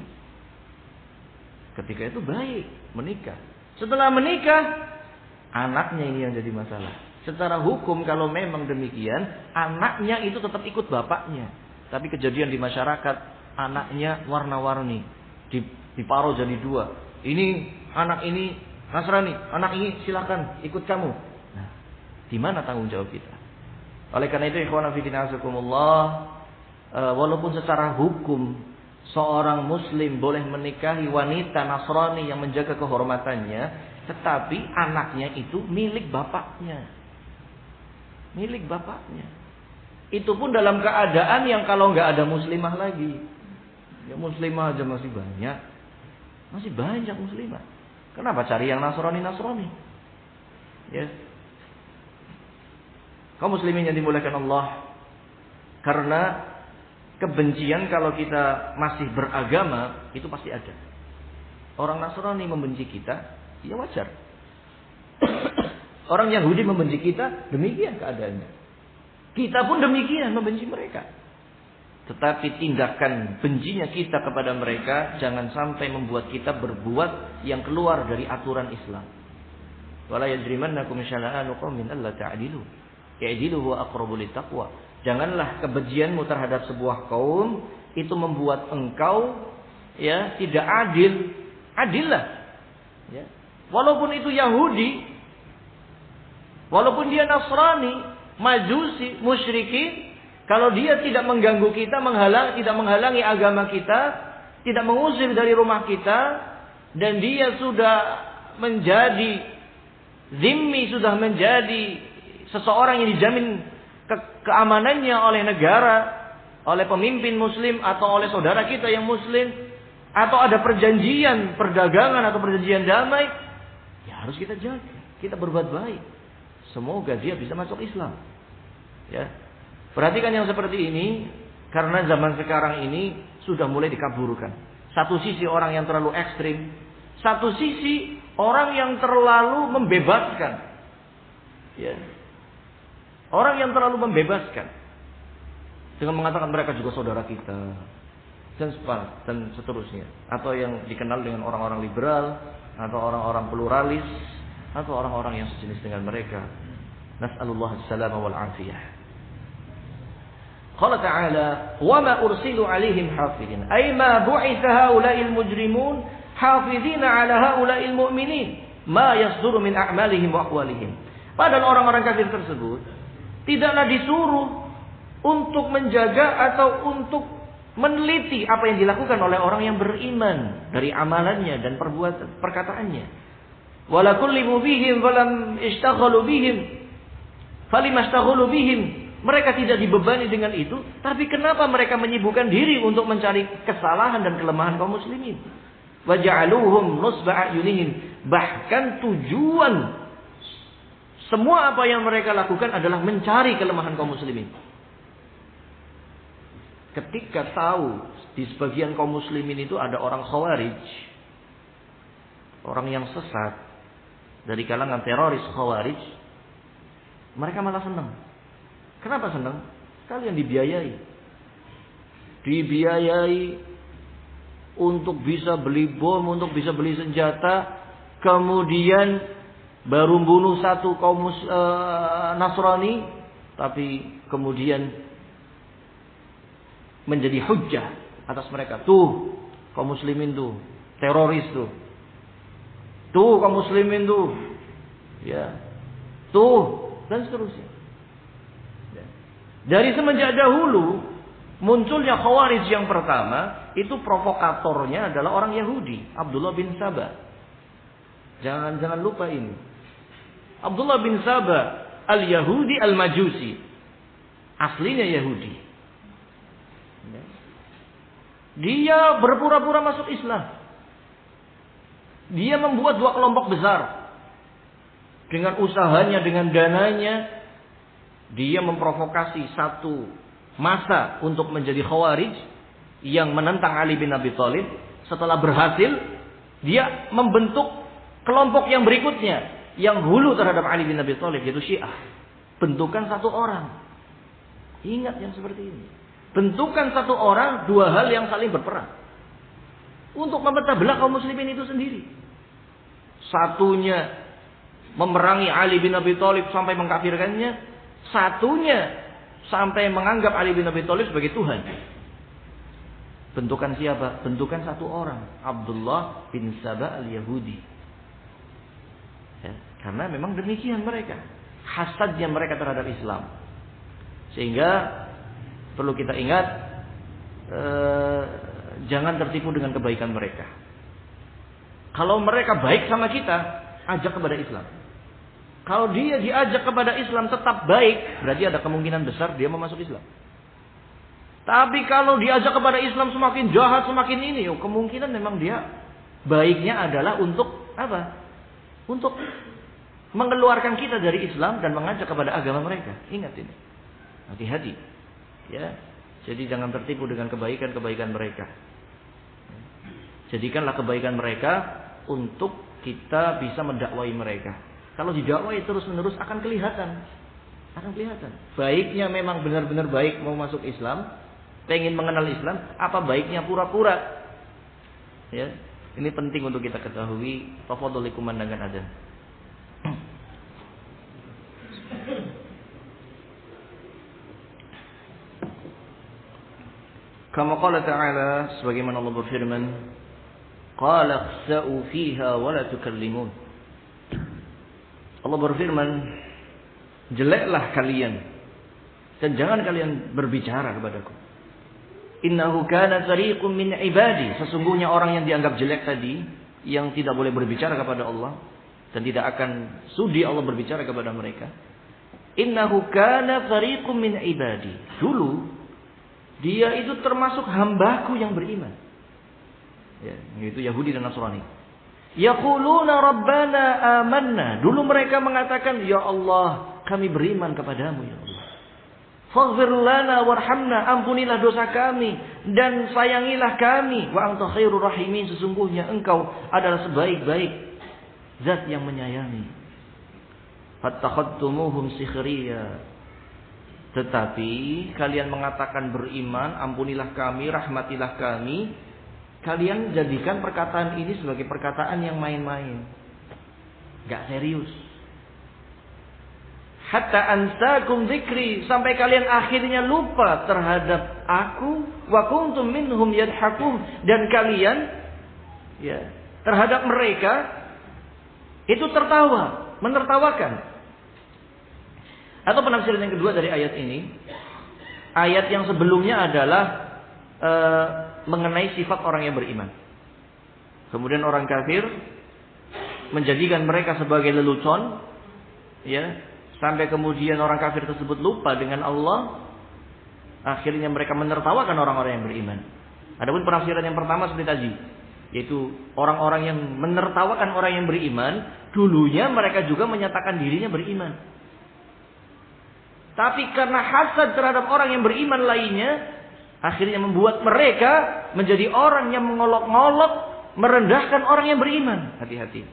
Ketika itu baik menikah. Setelah menikah, anaknya ini yang jadi masalah. Secara hukum kalau memang demikian, anaknya itu tetap ikut bapaknya. Tapi kejadian di masyarakat, anaknya warna-warni, diparuh jadi dua. Ini anak ini Nasrani, anak ini silakan ikut kamu. Nah, di mana tanggung jawab kita? Oleh karena itu, ikhwan fillah azakumullah, walaupun secara hukum seorang muslim boleh menikahi wanita Nasrani yang menjaga kehormatannya, tetapi anaknya itu milik bapaknya. Milik bapaknya. Itu pun dalam keadaan yang kalau nggak ada muslimah lagi. Ya muslimah aja masih banyak. Masih banyak muslimah. Kenapa cari yang Nasrani? Ya. Kaum muslimin yang dimuliakan Allah. Karena kebencian kalau kita masih beragama itu pasti ada. Orang Nasrani membenci kita, ya wajar. Orang Yahudi membenci kita, demikian keadaannya. Kita pun demikian membenci mereka. Tetapi tindakan bencinya kita kepada mereka jangan sampai membuat kita berbuat yang keluar dari aturan Islam. Wala yajrimannakum syana'anu qaumin alla ta'dilu. I'dilu huwa aqrabu littaqwa. Janganlah kebencianmu terhadap sebuah kaum itu membuat engkau ya tidak adil. Adillah. Ya. Walaupun itu Yahudi, walaupun dia Nasrani, Majusi, musyrikin, kalau dia tidak mengganggu kita, tidak menghalangi agama kita, tidak mengusir dari rumah kita, dan dia sudah menjadi zimmi, sudah menjadi seseorang yang dijamin keamanannya oleh negara, oleh pemimpin muslim, atau oleh saudara kita yang muslim, atau ada perjanjian perdagangan atau perjanjian damai, ya harus kita jaga, kita berbuat baik. Semoga dia bisa masuk Islam. Ya. Perhatikan yang seperti ini, karena zaman sekarang ini sudah mulai dikaburkan. Satu sisi orang yang terlalu ekstrim, satu sisi orang yang terlalu membebaskan. Ya. Orang yang terlalu membebaskan dengan mengatakan mereka juga saudara kita dan seterusnya. Atau yang dikenal dengan orang-orang liberal, atau orang-orang pluralis, atau orang-orang yang sejenis dengan mereka. Nas'alullah as-salama wal afiyah. Qala ta'ala, "Wa ma ursilu 'alaihim hafizin." Ay ma bu'itha haula'il mujrimun hafizina 'ala haula'il mu'minin ma yasduru min a'malihim wa aqwalihim. Padahal orang-orang kafir tersebut tidaklah disuruh untuk menjaga atau untuk meneliti apa yang dilakukan oleh orang yang beriman dari amalannya dan perbuatan perkataannya. Wala kullimu bihim falam ishtaghalu bihim falimastaghalu bihim. Mereka tidak dibebani dengan itu, tapi kenapa mereka menyibukkan diri untuk mencari kesalahan dan kelemahan kaum muslimin? Waja'aluhum nusba a'yunihim. Bahkan tujuan semua apa yang mereka lakukan adalah mencari kelemahan kaum muslimin. Ketika tahu di sebagian kaum muslimin itu ada orang khawarij, orang yang sesat dari kalangan teroris khawarij, mereka malah senang. Kenapa senang? Kalian dibiayai. Dibiayai untuk bisa beli bom, untuk bisa beli senjata. Kemudian baru bunuh satu kaum Nasrani. Tapi kemudian menjadi hujjah atas mereka. Tuh kaum muslimin tuh. Teroris tuh. Tuh kaum muslimin tuh. Ya. Tuh. Dan seterusnya. Dari semenjak dahulu munculnya Khawarij yang pertama, itu provokatornya adalah orang Yahudi, Abdullah bin Saba. Jangan lupa ini. Abdullah bin Saba al-Yahudi al-Majusi. Aslinya Yahudi. Dia berpura-pura masuk Islam. Dia membuat dua kelompok besar. Dengan usahanya, dengan dananya, dia memprovokasi satu masa untuk menjadi Khawarij yang menentang Ali bin Abi Thalib. Setelah berhasil, dia membentuk kelompok yang berikutnya yang hulu terhadap Ali bin Abi Thalib, yaitu Syiah. Bentukan satu orang. Ingat yang seperti ini. Bentukan satu orang, dua hal yang saling berperang untuk memecah belah kaum muslimin itu sendiri. Satunya memerangi Ali bin Abi Thalib sampai mengkafirkannya. Satunya sampai menganggap Ali bin Abi Thalib sebagai Tuhan. Bentukan siapa? Bentukan satu orang, Abdullah bin Saba al-Yahudi. Ya, karena memang demikian mereka, hasadnya mereka terhadap Islam. Sehingga perlu kita ingat, jangan tertipu dengan kebaikan mereka. Kalau mereka baik sama kita, ajak kepada Islam. Kalau dia diajak kepada Islam tetap baik, berarti ada kemungkinan besar dia mau masuk Islam. Tapi kalau diajak kepada Islam semakin jahat, semakin ini, kemungkinan memang dia baiknya adalah untuk apa? Untuk mengeluarkan kita dari Islam dan mengajak kepada agama mereka. Ingat ini. Hati-hati. Ya. Jadi jangan tertipu dengan kebaikan-kebaikan mereka. Jadikanlah kebaikan mereka untuk kita bisa mendakwai mereka. Kalau didakwai terus-menerus akan kelihatan. Akan kelihatan. Baiknya memang benar-benar baik mau masuk Islam, pengen mengenal Islam, apa baiknya pura-pura. Ya, ini penting untuk kita ketahui. Tafadhol kumandangkan adzan. Kama qala ta'ala, sebagaimana Allah berfirman, qala khsa'u fiha wa la tukallimun. Allah berfirman, jeleklah kalian dan jangan kalian berbicara kepadaku. Innahu kana fariqun min ibadi, sesungguhnya orang yang dianggap jelek tadi, yang tidak boleh berbicara kepada Allah dan tidak akan sudi Allah berbicara kepada mereka. Innahu kana fariqun min ibadi. Dulu dia itu termasuk hambaku yang beriman. Ya, yaitu Yahudi dan Nasrani. Yaquluna rabbana amanna. Dulu mereka mengatakan, ya Allah, kami beriman kepadamu ya Allah. Faghfir lana warhamna, ampunilah dosa kami dan sayangilah kami. Wa anta khairur rahimin, sesungguhnya engkau adalah sebaik-baik zat yang menyayangi. Fattakhadtumuhum sikhriya. Tetapi kalian mengatakan beriman, ampunilah kami, rahmatilah kami. Kalian jadikan perkataan ini sebagai perkataan yang main-main, gak serius. Hatta ansakum dzikri, sampai kalian akhirnya lupa terhadap aku. Wa kuntum minhum yadhakun, dan kalian ya terhadap mereka itu tertawa, menertawakan. Atau penafsiran yang kedua dari ayat ini, ayat yang sebelumnya adalah mengenai sifat orang yang beriman. Kemudian orang kafir menjadikan mereka sebagai lelucon, ya, sampai kemudian orang kafir tersebut lupa dengan Allah. Akhirnya mereka menertawakan orang-orang yang beriman. Adapun penafsiran yang pertama seperti tadi, yaitu orang-orang yang menertawakan orang yang beriman, dulunya mereka juga menyatakan dirinya beriman. Tapi karena hasad terhadap orang yang beriman lainnya, akhirnya membuat mereka menjadi orang yang mengolok-ngolok, merendahkan orang yang beriman. Hati-hati.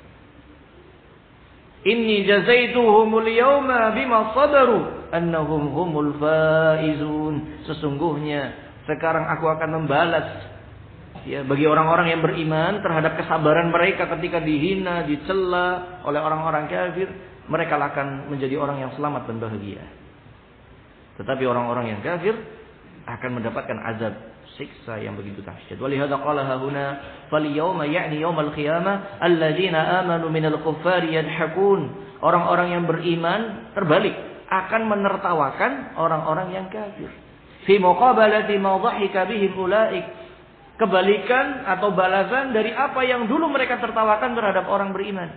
Inni jazaituhumul yawma bima sabaru annahum humul faizun. Sesungguhnya sekarang aku akan membalas ya bagi orang-orang yang beriman terhadap kesabaran mereka ketika dihina, dicela oleh orang-orang kafir, mereka akan menjadi orang yang selamat dan bahagia. Tetapi orang-orang yang kafir akan mendapatkan azab, siksa yang begitu dahsyat. Walihada qala hahuna falyawma ya'ni yaumal qiyamah alladziina aamanu minal kuffari yadhakun. Orang-orang yang beriman terbalik akan menertawakan orang-orang yang kafir. Fi muqabalati ma dhahika bihim ulaik. Kebalikan atau balasan dari apa yang dulu mereka tertawakan terhadap orang beriman.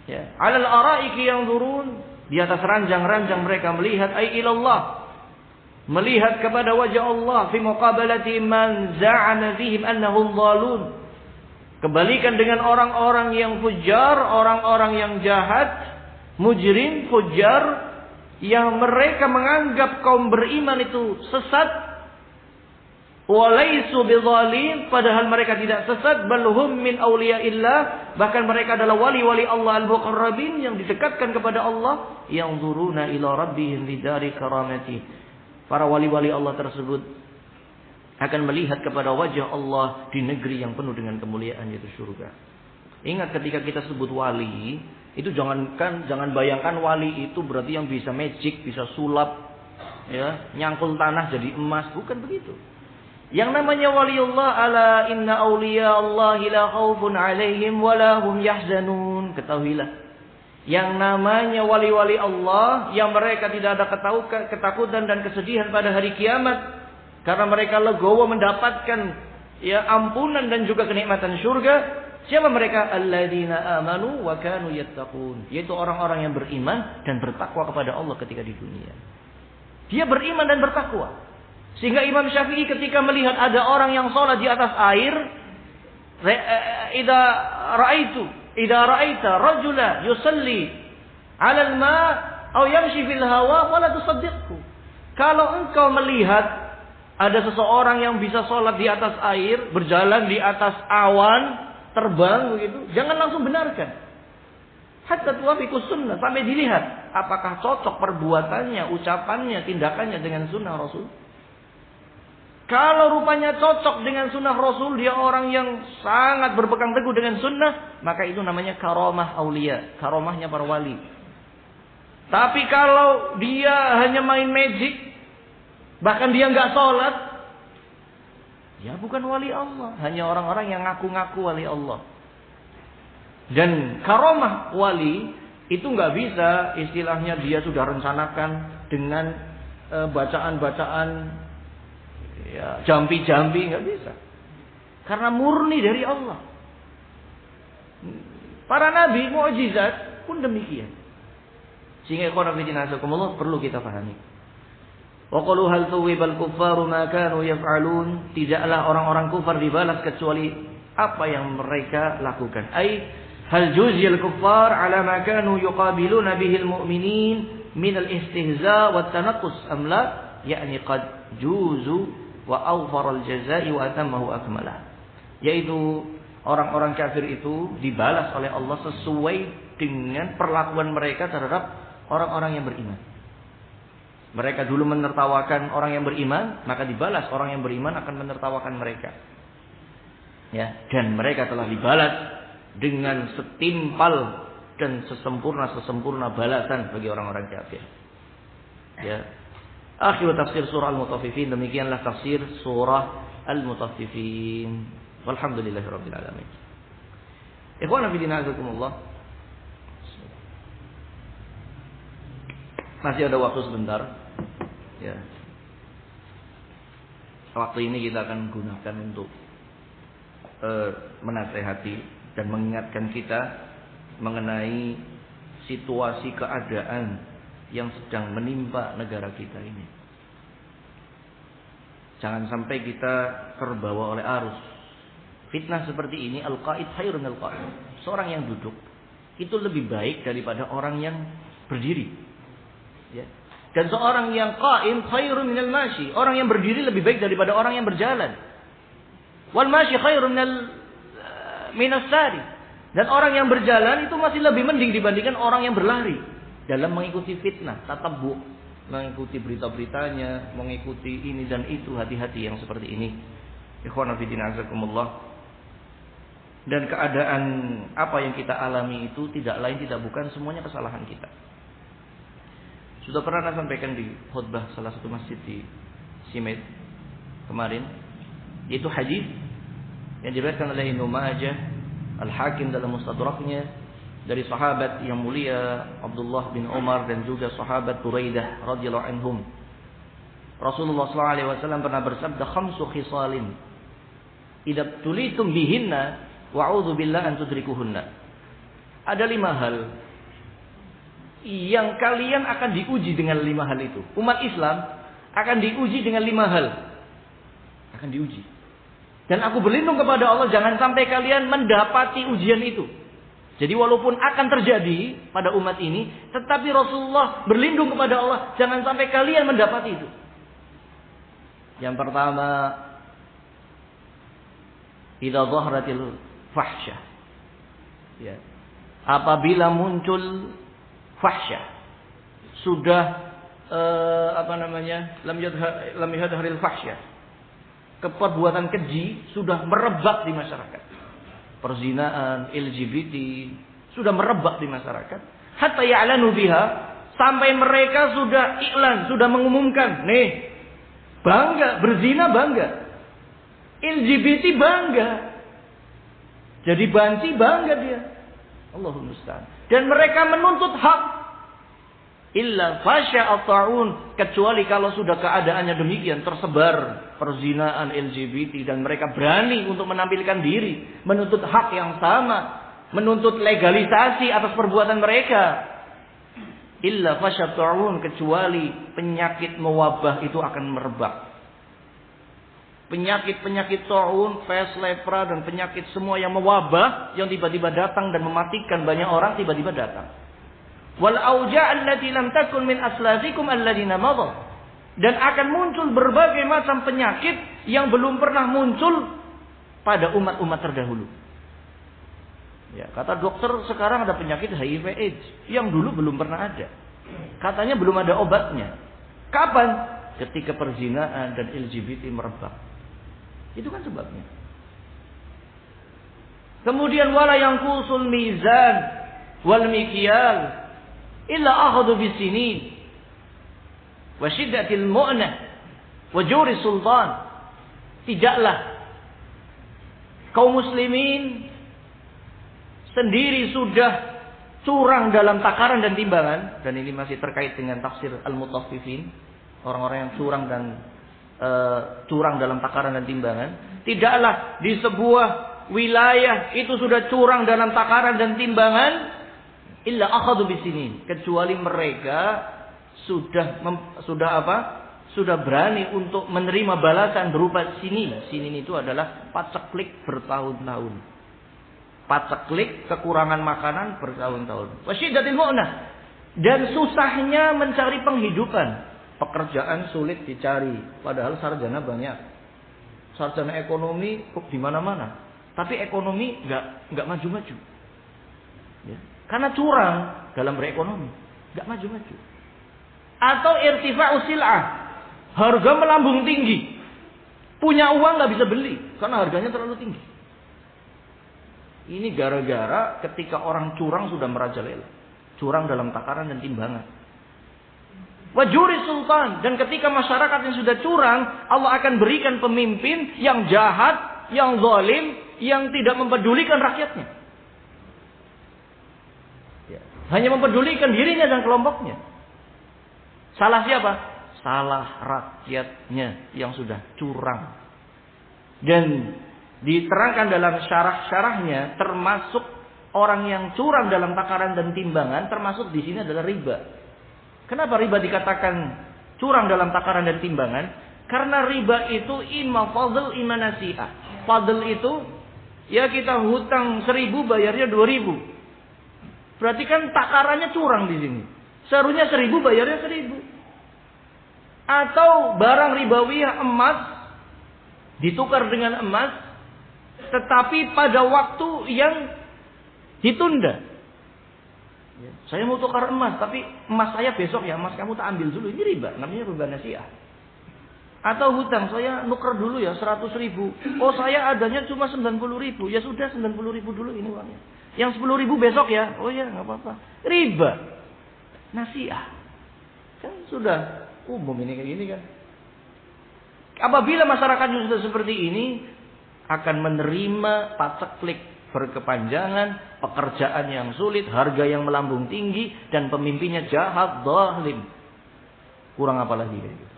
Ya, 'alal araiki yanzurun. Di atas ranjang-ranjang mereka melihat ay ilallah, melihat kepada wajah Allah. Fi muqabalati man za'ana fihim annahum dhalun. Kebalikan dengan orang-orang yang fujar, orang-orang yang jahat, mujrim, fujar, yang mereka menganggap kaum beriman itu sesat. Walaisu bidzalim, padahal mereka tidak sesat, bal hum min auliyaillah, bahkan mereka adalah wali-wali Allah al-muqarrabin yang didekatkan kepada Allah, yang duruna ila rabbihim lidari karamati. Para wali-wali Allah tersebut akan melihat kepada wajah Allah di negeri yang penuh dengan kemuliaan, yaitu surga. Ingat ketika kita sebut wali, itu jangan bayangkan wali itu berarti yang bisa magic, bisa sulap, ya, nyangkul tanah jadi emas, bukan begitu. Yang namanya waliullah, ala inna awliya Allahi la khawfun alaihim wa la hum yahzanun. Ketahuilah, yang namanya wali-wali Allah, yang mereka tidak ada ketakutan dan kesedihan pada hari kiamat, karena mereka legowo mendapatkan ya ampunan dan juga kenikmatan surga. Siapa mereka? Alladzina amanu wa kanu yattaqun, yaitu orang-orang yang beriman dan bertakwa kepada Allah ketika di dunia. Dia beriman dan bertakwa. Sehingga Imam Syafi'i ketika melihat ada orang yang sholat di atas air, idza ra'aita rajula yusalli 'alal ma' aw yamshi fil hawa fala tusaddiqhu. Kalau engkau melihat ada seseorang yang bisa sholat di atas air, berjalan di atas awan, terbang begitu, jangan langsung benarkan. Hatta tuwafiqus sunnah, sampai dilihat apakah cocok perbuatannya, ucapannya, tindakannya dengan sunnah Rasul. Kalau rupanya cocok dengan sunnah Rasul, dia orang yang sangat berpegang teguh dengan sunnah, maka itu namanya karamah aulia, karamahnya para wali. Tapi kalau dia hanya main magic, bahkan dia nggak sholat, ya bukan wali Allah, hanya orang-orang yang ngaku-ngaku wali Allah. Dan karamah wali itu nggak bisa istilahnya dia sudah rencanakan dengan bacaan-bacaan ya, jampi-jampi, nggak bisa. Karena murni dari Allah. Para nabi mukjizat pun demikian. Sehingga ikhwan fillah perlu kita pahami. Wa qalu hal thuwibal kuffaru ma kanu yaf'alun, tidaklah orang-orang kufar dibalas kecuali apa yang mereka lakukan. Hal juziyal kuffar ala ma kanu yuqabiluna bihil mu'minin min al-istihza' wa tanaqqus am la, yakni qad juzu wa awfar al-jazaa'i wa atammahu akmalah. Yaitu orang-orang kafir itu dibalas oleh Allah sesuai dengan perlakuan mereka terhadap orang-orang yang beriman. Mereka dulu menertawakan orang yang beriman, maka dibalas orang yang beriman akan menertawakan mereka. Ya, dan mereka telah dibalas dengan setimpal dan sesempurna balasan bagi orang-orang kafir. Ya. Akhir tafsir surah Al-Mutaffifin, demikianlah tafsir surah Al-Mutaffifin. Walhamdulillahirabbil alamin. Ikhwan fillah azakumullah. Masih ada waktu sebentar. Ya. Waktu ini kita akan gunakan untuk menasehati dan mengingatkan kita mengenai situasi keadaan yang sedang menimpa negara kita ini. Jangan sampai kita terbawa oleh arus. Fitnah seperti ini, al-qa'id khairun al-qa'id. Seorang yang duduk itu lebih baik daripada orang yang berdiri. Ya. Dan seorang yang qa'im khairun minal mashi. Orang yang berdiri lebih baik daripada orang yang berjalan. Wal mashi khairun minas sari. Dan orang yang berjalan itu masih lebih mending dibandingkan orang yang berlari dalam mengikuti fitnah, tatabbu, mengikuti berita-beritanya, mengikuti ini dan itu. Hati-hati yang seperti ini. Ikhwan fillah azakumullah. Dan keadaan apa yang kita alami itu tidak lain tidak bukan semuanya kesalahan kita. Sudah pernah saya sampaikan di khutbah salah satu masjid di Simet kemarin, yaitu hadis yang diriwayatkan oleh Ibnu Majah, Al-Hakim dalam Mustadraknya dari sahabat yang mulia Abdullah bin Umar dan juga sahabat Buraidah radhiyallahu anhum. Rasulullah SAW pernah bersabda, "Khamsu khisalin idza tulitum bihinna wa'udzu billahi an tudrikuhunna." Ada 5 hal yang kalian akan diuji dengan 5 hal itu. Umat Islam akan diuji dengan 5 hal. Akan diuji. Dan aku berlindung kepada Allah jangan sampai kalian mendapati ujian itu. Jadi walaupun akan terjadi pada umat ini, tetapi Rasulullah berlindung kepada Allah jangan sampai kalian mendapati itu. Yang pertama, idza dhahratil fahsyah. Ya. Apabila muncul fahsyah, sudah lam yadharil fahsyah. Perbuatan keji sudah merebak di masyarakat. Perzinaan, LGBT sudah merebak di masyarakat. Hatta ya'lanu biha, sampai mereka sudah iklan, sudah mengumumkan, nih, bangga, berzina bangga. LGBT bangga. Jadi banci bangga dia. Allahumma musta'an. Dan mereka menuntut hak. Illa fasya at-ta'un, kecuali kalau sudah keadaannya demikian, tersebar perzinaan LGBT dan mereka berani untuk menampilkan diri, menuntut hak yang sama, menuntut legalisasi atas perbuatan mereka. Illa fasya at-ta'un, kecuali penyakit mewabah itu akan merebak. Penyakit-penyakit ta'un, pes, lepra dan penyakit semua yang mewabah yang tiba-tiba datang dan mematikan banyak orang tiba-tiba datang. Wal auja' allati lam takun min aslafikum alladziina madha. Dan akan muncul berbagai macam penyakit yang belum pernah muncul pada umat-umat terdahulu. Ya, kata dokter sekarang ada penyakit HIV/AIDS yang dulu belum pernah ada. Katanya belum ada obatnya. Kapan? Ketika perzinaan dan LGBT merebak. Itu kan sebabnya. Kemudian wala yanqusul mizan wal mikyal illa akhadhu bisinin wa shiddatil mu'nah wa juri sultan. Tidaklah kaum muslimin sendiri sudah curang dalam takaran dan timbangan, dan ini masih terkait dengan tafsir al-mutaffifin, orang-orang yang curang dalam takaran dan timbangan. Tidaklah di sebuah wilayah itu sudah curang dalam takaran dan timbangan illa akhadhu bisinin, kecuali mereka sudah berani untuk menerima balasan berupa sinin. Sinin itu adalah paceklik bertahun-tahun. Paceklik kekurangan makanan bertahun-tahun. Wasyiddatil mu'nah, dan susahnya mencari penghidupan. Pekerjaan sulit dicari, padahal sarjana banyak. Sarjana ekonomi di mana-mana, tapi ekonomi nggak maju-maju. Ya. Karena curang dalam berekonomi, nggak maju-maju. Atau irtifa'u sil'ah, harga melambung tinggi. Punya uang nggak bisa beli karena harganya terlalu tinggi. Ini gara-gara ketika orang curang sudah merajalela. Curang dalam takaran dan timbangan. Wajuri sultan, dan ketika masyarakat yang sudah curang, Allah akan berikan pemimpin yang jahat, yang zalim, yang tidak mempedulikan rakyatnya. Ya. Hanya mempedulikan dirinya dan kelompoknya. Salah siapa? Salah rakyatnya yang sudah curang. Dan diterangkan dalam syarah-syarahnya, termasuk orang yang curang dalam takaran dan timbangan, termasuk di sini adalah riba. Kenapa riba dikatakan curang dalam takaran dan timbangan? Karena riba itu imma fadl imma nasi'ah. Fadl itu ya kita hutang 1.000 bayarnya 2.000. Berarti kan takarannya curang di sini. Seharusnya 1.000 bayarnya 1.000. Atau barang ribawiyah emas ditukar dengan emas, tetapi pada waktu yang ditunda. Ya, saya mau tukar emas, tapi emas saya besok ya, emas kamu tak ambil dulu. Ini riba, namanya riba nasi'ah. Atau hutang, saya nuker dulu ya 100.000. Oh saya adanya cuma 90.000. Ya sudah 90.000 dulu ini uangnya. Yang 10.000 besok ya. Oh ya nggak apa-apa. Riba nasi'ah. Kan sudah umum ini kayak gini kan. Apabila masyarakat sudah seperti ini, akan menerima paceklik berkepanjangan, pekerjaan yang sulit, harga yang melambung tinggi, dan pemimpinnya jahat, zalim. Kurang apa lagi kayak gitu.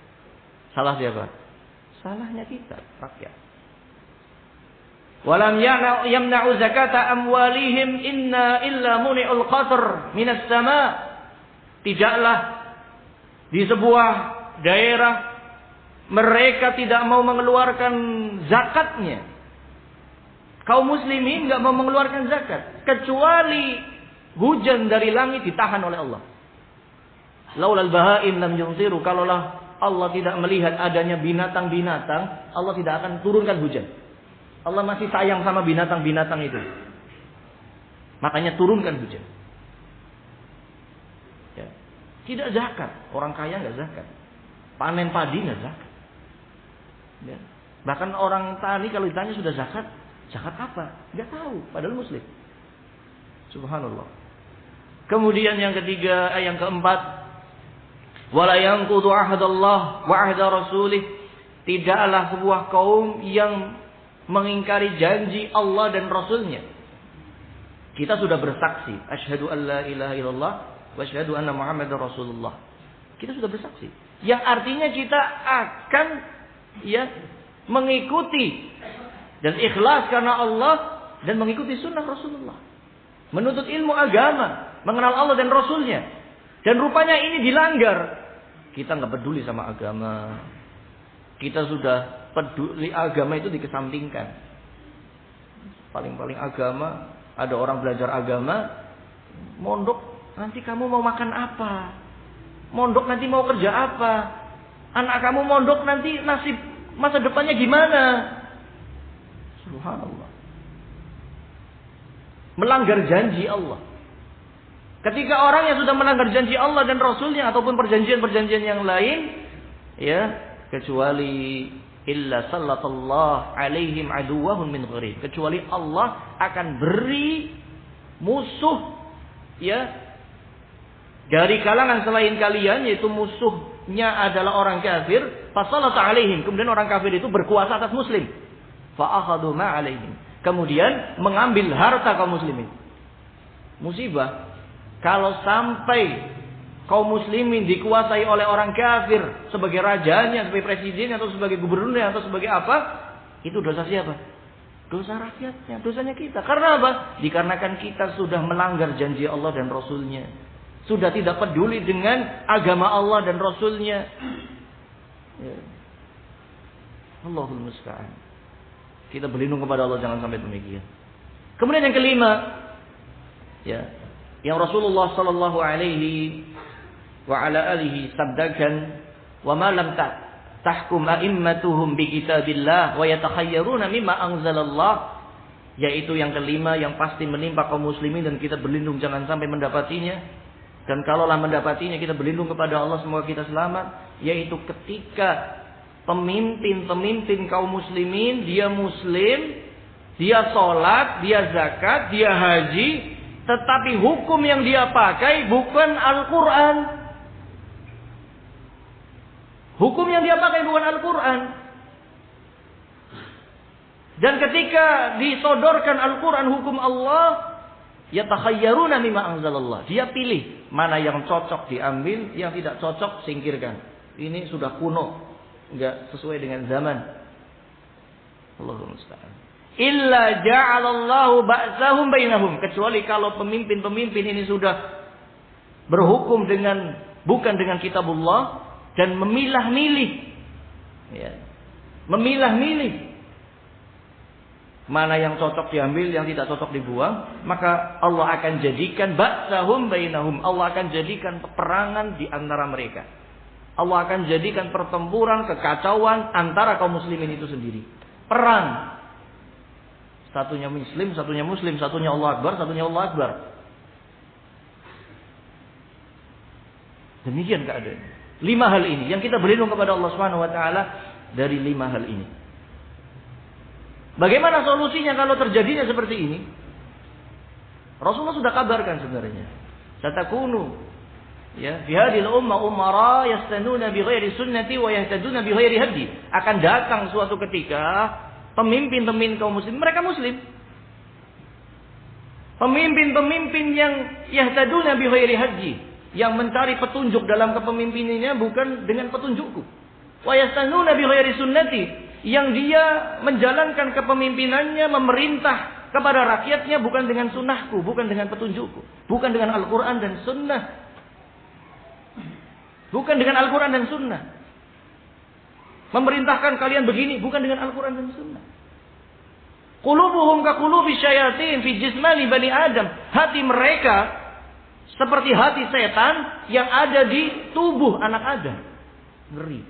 Salah siapa? Salahnya kita, rakyat. Walam yamna'u zakata amwalihim inna illa muni'ul qatr minas sama. Tidaklah di sebuah daerah mereka tidak mau mengeluarkan zakatnya. Kaum muslimin nggak mau mengeluarkan zakat kecuali hujan dari langit ditahan oleh Allah. Laulal bahaim lam yumtiru, kalaulah Allah tidak melihat adanya binatang-binatang, Allah tidak akan turunkan hujan. Allah masih sayang sama binatang-binatang itu. Makanya turunkan hujan. Ya. Tidak zakat, orang kaya nggak zakat. Panen padi nggak zakat. Ya. Bahkan orang tani kalau ditanya sudah zakat, zakat apa? Enggak tahu, padahal muslim. Subhanallah. Kemudian yang ketiga, yang keempat, wala yanqudu ahadallah wa ahda rasulih. Tidaklah sebuah kaum yang mengingkari janji Allah dan Rasulnya. Kita sudah bersaksi, asyhadu an la ilaha illallah wa asyhadu anna Muhammadar Rasulullah. Kita sudah bersaksi. Yang artinya kita akan mengikuti dan ikhlas karena Allah dan mengikuti sunnah Rasulullah. Menuntut ilmu agama, mengenal Allah dan Rasulnya. Dan rupanya ini dilanggar. Kita nggak peduli sama agama. Kita sudah peduli agama itu dikesampingkan. Paling-paling agama, ada orang belajar agama, mondok nanti kamu mau makan apa? Mondok nanti mau kerja apa? Anak kamu mondok nanti nasib masa depannya gimana? Subhanallah. melanggar janji Allah. Ketika orang yang sudah melanggar janji Allah dan Rasulnya ataupun perjanjian-perjanjian yang lain, ya, kecuali illa sallatallahu alaihim aduwwahum min gharib, kecuali Allah akan beri musuh, ya, dari kalangan selain kalian, yaitu musuhnya adalah orang kafir. Fasallata alaihim, kemudian orang kafir itu berkuasa atas muslim. Fa akhadhu ma alaihim, kemudian mengambil harta kaum muslimin. Musibah kalau sampai kaum muslimin dikuasai oleh orang kafir sebagai rajanya, sebagai presidennya, atau sebagai gubernurnya, atau sebagai apa, itu dosa siapa? Dosa rakyatnya, dosanya kita. Karena apa? Dikarenakan kita sudah melanggar janji Allah dan Rasulnya, sudah tidak peduli dengan agama Allah dan Rasulnya. Ya. Allahul musta'an. Kita berlindung kepada Allah jangan sampai demikian. Kemudian yang kelima, ya, yang Rasulullah sallallahu alaihi wa ala alihi sabdakan, wa ma lam tahkum a'immatuhum bi kitabillah wa yatakhayyaruna mimma anzalallah, yaitu yang kelima yang pasti menimpa kaum muslimin dan kita berlindung jangan sampai mendapatinya. Dan kalaulah mendapatinya kita berlindung kepada Allah semoga kita selamat, yaitu ketika pemimpin kaum muslimin, dia muslim, dia sholat, dia zakat, dia haji, tetapi hukum yang dia pakai bukan Al-Quran. Hukum yang dia pakai bukan Al-Quran. Dan ketika disodorkan Al-Quran, hukum Allah, yatakhayyaruna mimma anzalallah. Dia pilih mana yang cocok diambil, yang tidak cocok singkirkan. Ini sudah kuno, enggak sesuai dengan zaman. Allahumma musta'an. Illa ja'alallahu ba'sahum bainahum, kecuali kalau pemimpin-pemimpin ini sudah berhukum dengan bukan dengan kitabullah dan memilah-milih, ya, memilah-milih mana yang cocok diambil, yang tidak cocok dibuang, maka Allah akan jadikan ba'sahum bainahum, Allah akan jadikan peperangan di antara mereka. Allah akan jadikan pertempuran, kekacauan antara kaum muslimin itu sendiri. Perang. Satunya muslim, satunya Allah Akbar, satunya Allah Akbar. Demikian keadaannya. 5 hal ini yang kita berlindung kepada Allah Subhanahu wa taala dari 5 hal ini. Bagaimana solusinya kalau terjadinya seperti ini? Rasulullah sudah kabarkan sebenarnya. Satakunu, ya, fi hadhil umma umara yastanuna bi ghairi sunnati wa yahtaduna bi ghairi hadi. Akan datang suatu ketika pemimpin-pemimpin kaum muslim, mereka muslim. Pemimpin-pemimpin yang yahtaduna bi ghairi hadi, yang mencari petunjuk dalam kepemimpinannya bukan dengan petunjukku. Wa yastanuna bi ghairi sunnati, yang dia menjalankan kepemimpinannya, memerintah kepada rakyatnya bukan dengan sunnahku, bukan dengan petunjukku, bukan dengan Al-Quran dan Sunnah, bukan dengan Al-Quran dan Sunnah. Memerintahkan kalian begini bukan dengan Al-Quran dan Sunnah. Qulubuhum ka qulubi syayatin fi jismani bani Adam. Hati mereka seperti hati setan yang ada di tubuh anak Adam. Ngeri.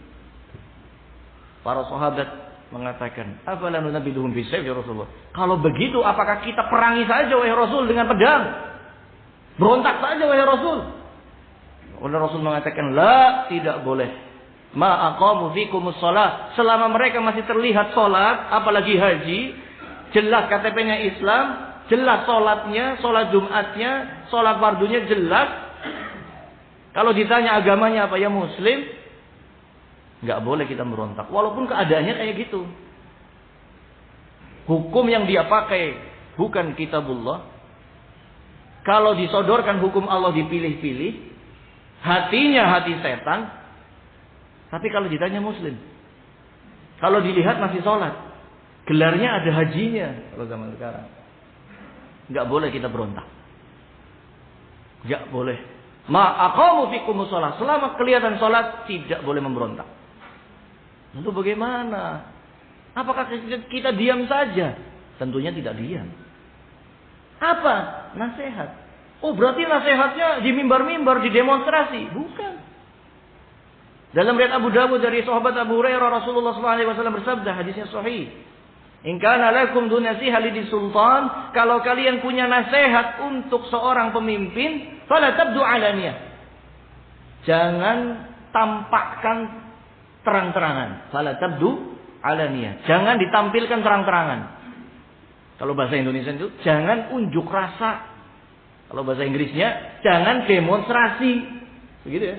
Para sahabat mengatakan, "Afala nunabbiduhum bisayf ya Rasulullah?" Kalau begitu apakah kita perangi saja wahai Rasul dengan pedang? Berontak saja wahai Rasul? Oleh Rasul mengatakan, "La, tidak boleh. Ma aqamu fikumus shalah." Selama mereka masih terlihat salat, apalagi haji, jelas KTP-nya Islam, jelas salatnya, salat Jumatnya, salat fardunya jelas. Kalau ditanya agamanya apa, ya muslim, enggak boleh kita berontak walaupun keadaannya kayak gitu. Hukum yang dia pakai bukan kitabullah. Kalau disodorkan hukum Allah dipilih-pilih, hatinya hati setan. Tapi kalau ditanya muslim, kalau dilihat masih sholat, gelarnya ada hajinya, kalau zaman sekarang, nggak boleh kita berontak, nggak boleh. Ma aqamu fikumus shalah, selama kelihatan sholat tidak boleh memberontak. Lalu bagaimana? Apakah kita diam saja? Tentunya tidak diam. Apa? Nasihat. Oh, berarti nasihatnya di mimbar-mimbar, di demonstrasi? Bukan. Dalam riwayat Abu Dawud dari sahabat Abu Hurairah, Rasulullah SAW bersabda, hadisnya sahih. In kana lakum dunasiha lidis sultan, kalau kalian punya nasihat untuk seorang pemimpin, fala tabdu alaniyah. Jangan tampakkan terang-terangan. Fala tabdu alaniyah. Jangan ditampilkan terang-terangan. Kalau bahasa Indonesia itu jangan unjuk rasa. Kalau bahasa Inggrisnya jangan demonstrasi. Begitu ya.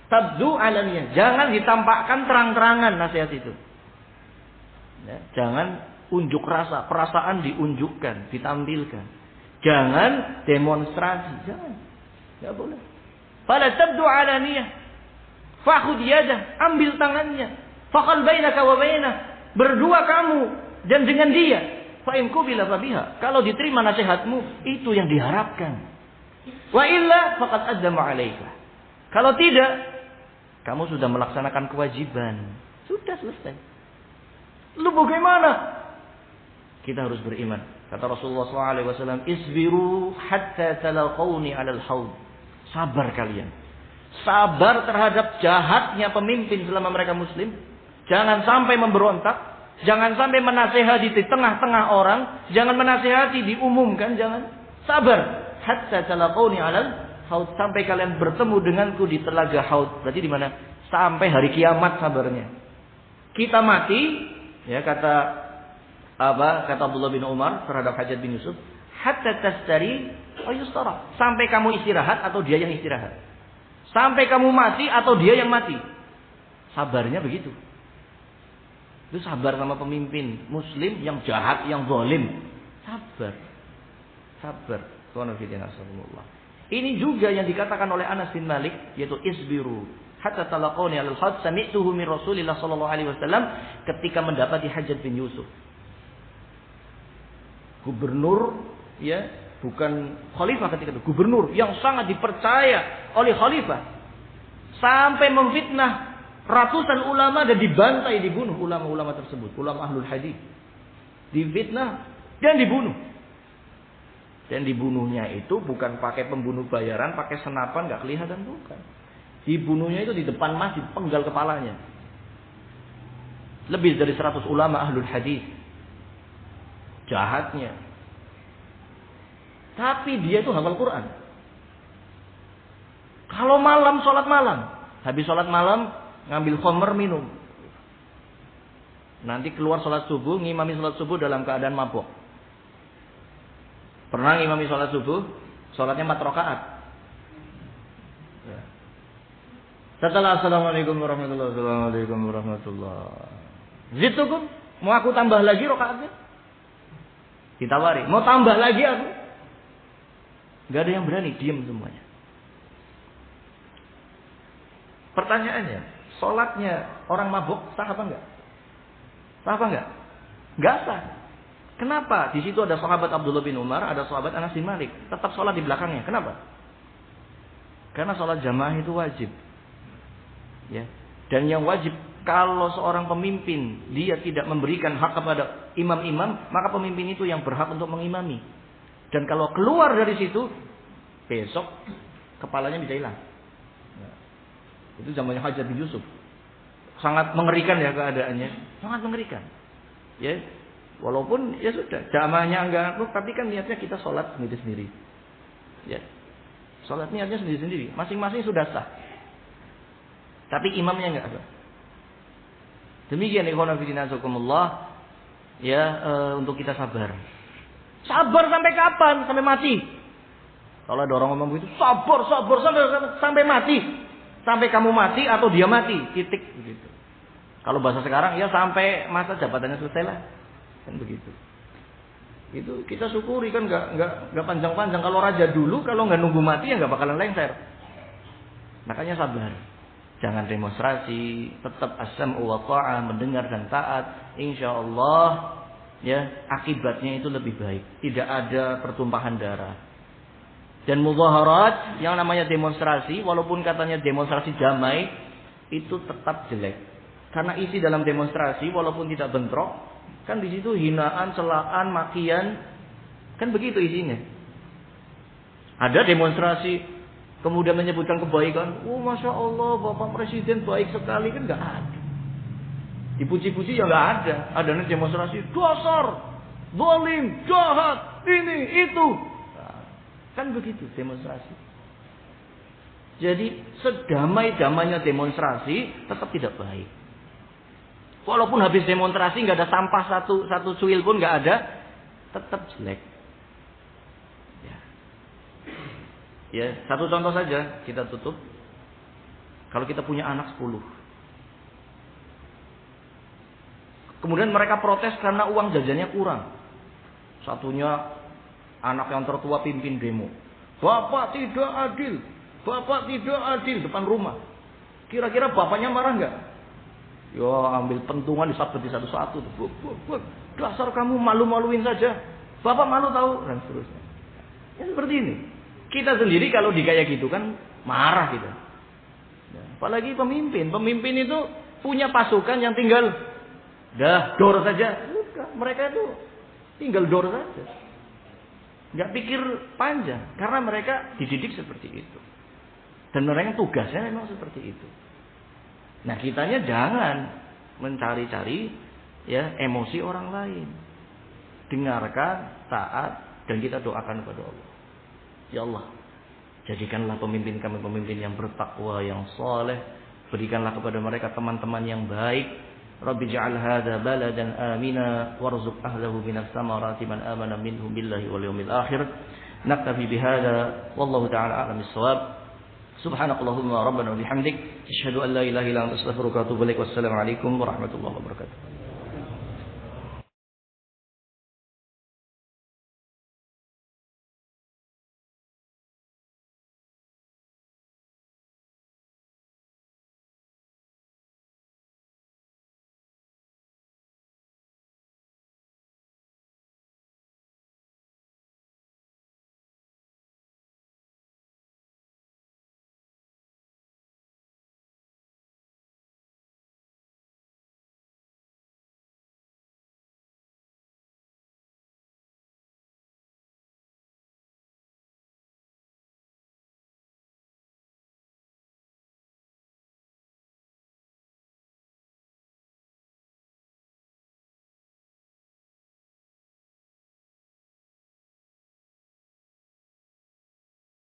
Tabdu alaniyah. Jangan ditampakkan terang-terangan nasihat itu. Ya, jangan unjuk rasa, perasaan diunjukkan, ditampilkan. Jangan demonstrasi, jangan. Enggak boleh. Fala tabdu alaniyah. Fakhudh yadah, ambil tangannya. Faqal bainaka wa bainah. Berdua kamu dan dengan dia. Fa in qubila fa biha. Kalau diterima nasihatmu, itu yang diharapkan. Wa illa faqad addama 'alaika. Kalau tidak, kamu sudah melaksanakan kewajiban. Sudah selesai. Lu bagaimana? Kita harus beriman. Kata Rasulullah SAW, isbiru hatta talaqawni alal haud. Sabar kalian. Sabar terhadap jahatnya pemimpin selama mereka muslim. Jangan sampai memberontak. Jangan sampai menasehati di tengah-tengah orang. Jangan menasehati diumumkan. Jangan. Sabar. Hatta talaqawni alal haud. Sampai kalian bertemu denganku di telaga haud. Berarti di mana? Sampai hari kiamat sabarnya. Kita mati. Ya, kata Abdullah bin Umar terhadap Hajjaj bin Yusuf, hatta tastari aw yustara. Sampai kamu istirahat atau dia yang istirahat. Sampai kamu mati atau dia yang mati. Sabarnya begitu. Itu sabar sama pemimpin muslim yang jahat, yang zalim. Sabar. Sabar. Ini juga yang dikatakan oleh Anas bin Malik, yaitu isbiru hatta talaqawni alal haud sami'tuhu min Rasulillah sallallahu alaihi wasallam ketika mendapati Hajjaj bin Yusuf. Gubernur, ya, bukan khalifah ketika itu, gubernur yang sangat dipercaya oleh khalifah. Sampai memfitnah ratusan ulama dan dibantai, dibunuh ulama-ulama tersebut, ulama ahlul hadis. Difitnah dan dibunuh. Dan dibunuhnya itu bukan pakai pembunuh bayaran, pakai senapan, enggak kelihatan, bukan. Dibunuhnya itu di depan masjid, penggal kepalanya. Lebih dari 100 ulama ahlul hadis. Jahatnya. Tapi dia itu hafal Quran. Kalau malam, sholat malam. Habis sholat malam, ngambil khamr minum. Nanti keluar sholat subuh, ngimami sholat subuh dalam keadaan mabuk. Pernah ngimami sholat subuh, sholatnya 4 rakaat. Setelah assalamualaikum warahmatullahi. Zitukum, mau aku tambah lagi rakaatnya? Ditawari, mau tambah lagi aku? Gak ada yang berani, diam semuanya. Pertanyaannya, sholatnya orang mabuk sah apa enggak? Sah apa enggak? Enggak sah. Kenapa? Di situ ada sahabat Abdullah bin Umar, ada sahabat Anas bin Malik, tetap sholat di belakangnya. Kenapa? Karena sholat jamaah itu wajib. Ya. Dan yang wajib, kalau seorang pemimpin dia tidak memberikan hak kepada imam-imam, maka pemimpin itu yang berhak untuk mengimami. Dan kalau keluar dari situ, besok kepalanya bisa hilang. Nah, itu zamannya Hajjaj bin Yusuf. Sangat mengerikan ya keadaannya, sangat mengerikan. Ya, walaupun ya sudah jamaahnya enggak, tapi kan niatnya kita sholat sendiri-sendiri. Ya, sholat niatnya sendiri-sendiri, masing-masing sudah sah. Tapi imamnya enggak ada. Demikian ikhwan fillah azakumullah, ya, untuk kita sabar. Sabar sampai kapan? Sampai mati. Kalau ada orang ngomong begitu, sabar sampai mati. Sampai kamu mati atau dia mati, titik begitu. Kalau bahasa sekarang ya sampai masa jabatannya selesai lah. Kan begitu. Itu kita syukuri kan enggak panjang-panjang. Kalau raja dulu kalau enggak nunggu mati ya enggak bakalan lengser. Makanya sabar. Jangan demonstrasi, tetap as-sam'u wa ta'ah, mendengar dan taat. Insyaallah ya, akibatnya itu lebih baik. Tidak ada pertumpahan darah. Dan mudhaharat yang namanya demonstrasi, walaupun katanya demonstrasi damai, itu tetap jelek. Karena isi dalam demonstrasi walaupun tidak bentrok, kan di situ hinaan, celaan, makian, kan begitu isinya. Ada demonstrasi kemudian menyebutkan kebaikan. Oh, Masya Allah, Bapak Presiden baik sekali. Kan enggak ada. Dipuji-puji ya nggak ada. Adanya demonstrasi, dasar, zalim, jahat, ini, itu. Nah, kan begitu demonstrasi. Jadi sedamai-damainya demonstrasi tetap tidak baik. Walaupun habis demonstrasi nggak ada sampah satu cuil pun nggak ada, tetap jelek. Ya, satu contoh saja kita tutup. Kalau kita punya anak 10. Kemudian mereka protes karena uang jajannya kurang. Satunya anak yang tertua pimpin demo. Bapak tidak adil. Bapak tidak adil depan rumah. Kira-kira bapaknya marah nggak? Ya ambil pentungan disabet satu-satu. Dasar kamu malu-maluin saja. Bapak malu tahu dan seterusnya. Ya seperti ini. Kita sendiri kalau kayak gitu kan marah kita. Ya, apalagi pemimpin. Pemimpin itu punya pasukan yang tinggal dor saja. Mereka itu tinggal dor saja. Nggak pikir panjang. Karena mereka dididik seperti itu. Dan mereka tugasnya memang seperti itu. Nah kitanya jangan mencari-cari ya emosi orang lain. Dengarkan, taat, dan kita doakan kepada Allah. Ya Allah, jadikanlah pemimpin kami pemimpin yang bertakwa, yang saleh. Berikanlah kepada mereka teman-teman yang baik. Rabbi ja'al hadza baladan amina warzuq ahlahu minas samarati man amana minhum billahi wal yawmil akhir. Naktafi bihadza wallahu ta'ala a'lam bis-shawab. Subhanakallahumma rabbana wa bihamdik asyhadu an la ilaha illa anta astaghfiruka wa atubu ilaik. Wassalamu alaikum warahmatullahi wabarakatuh.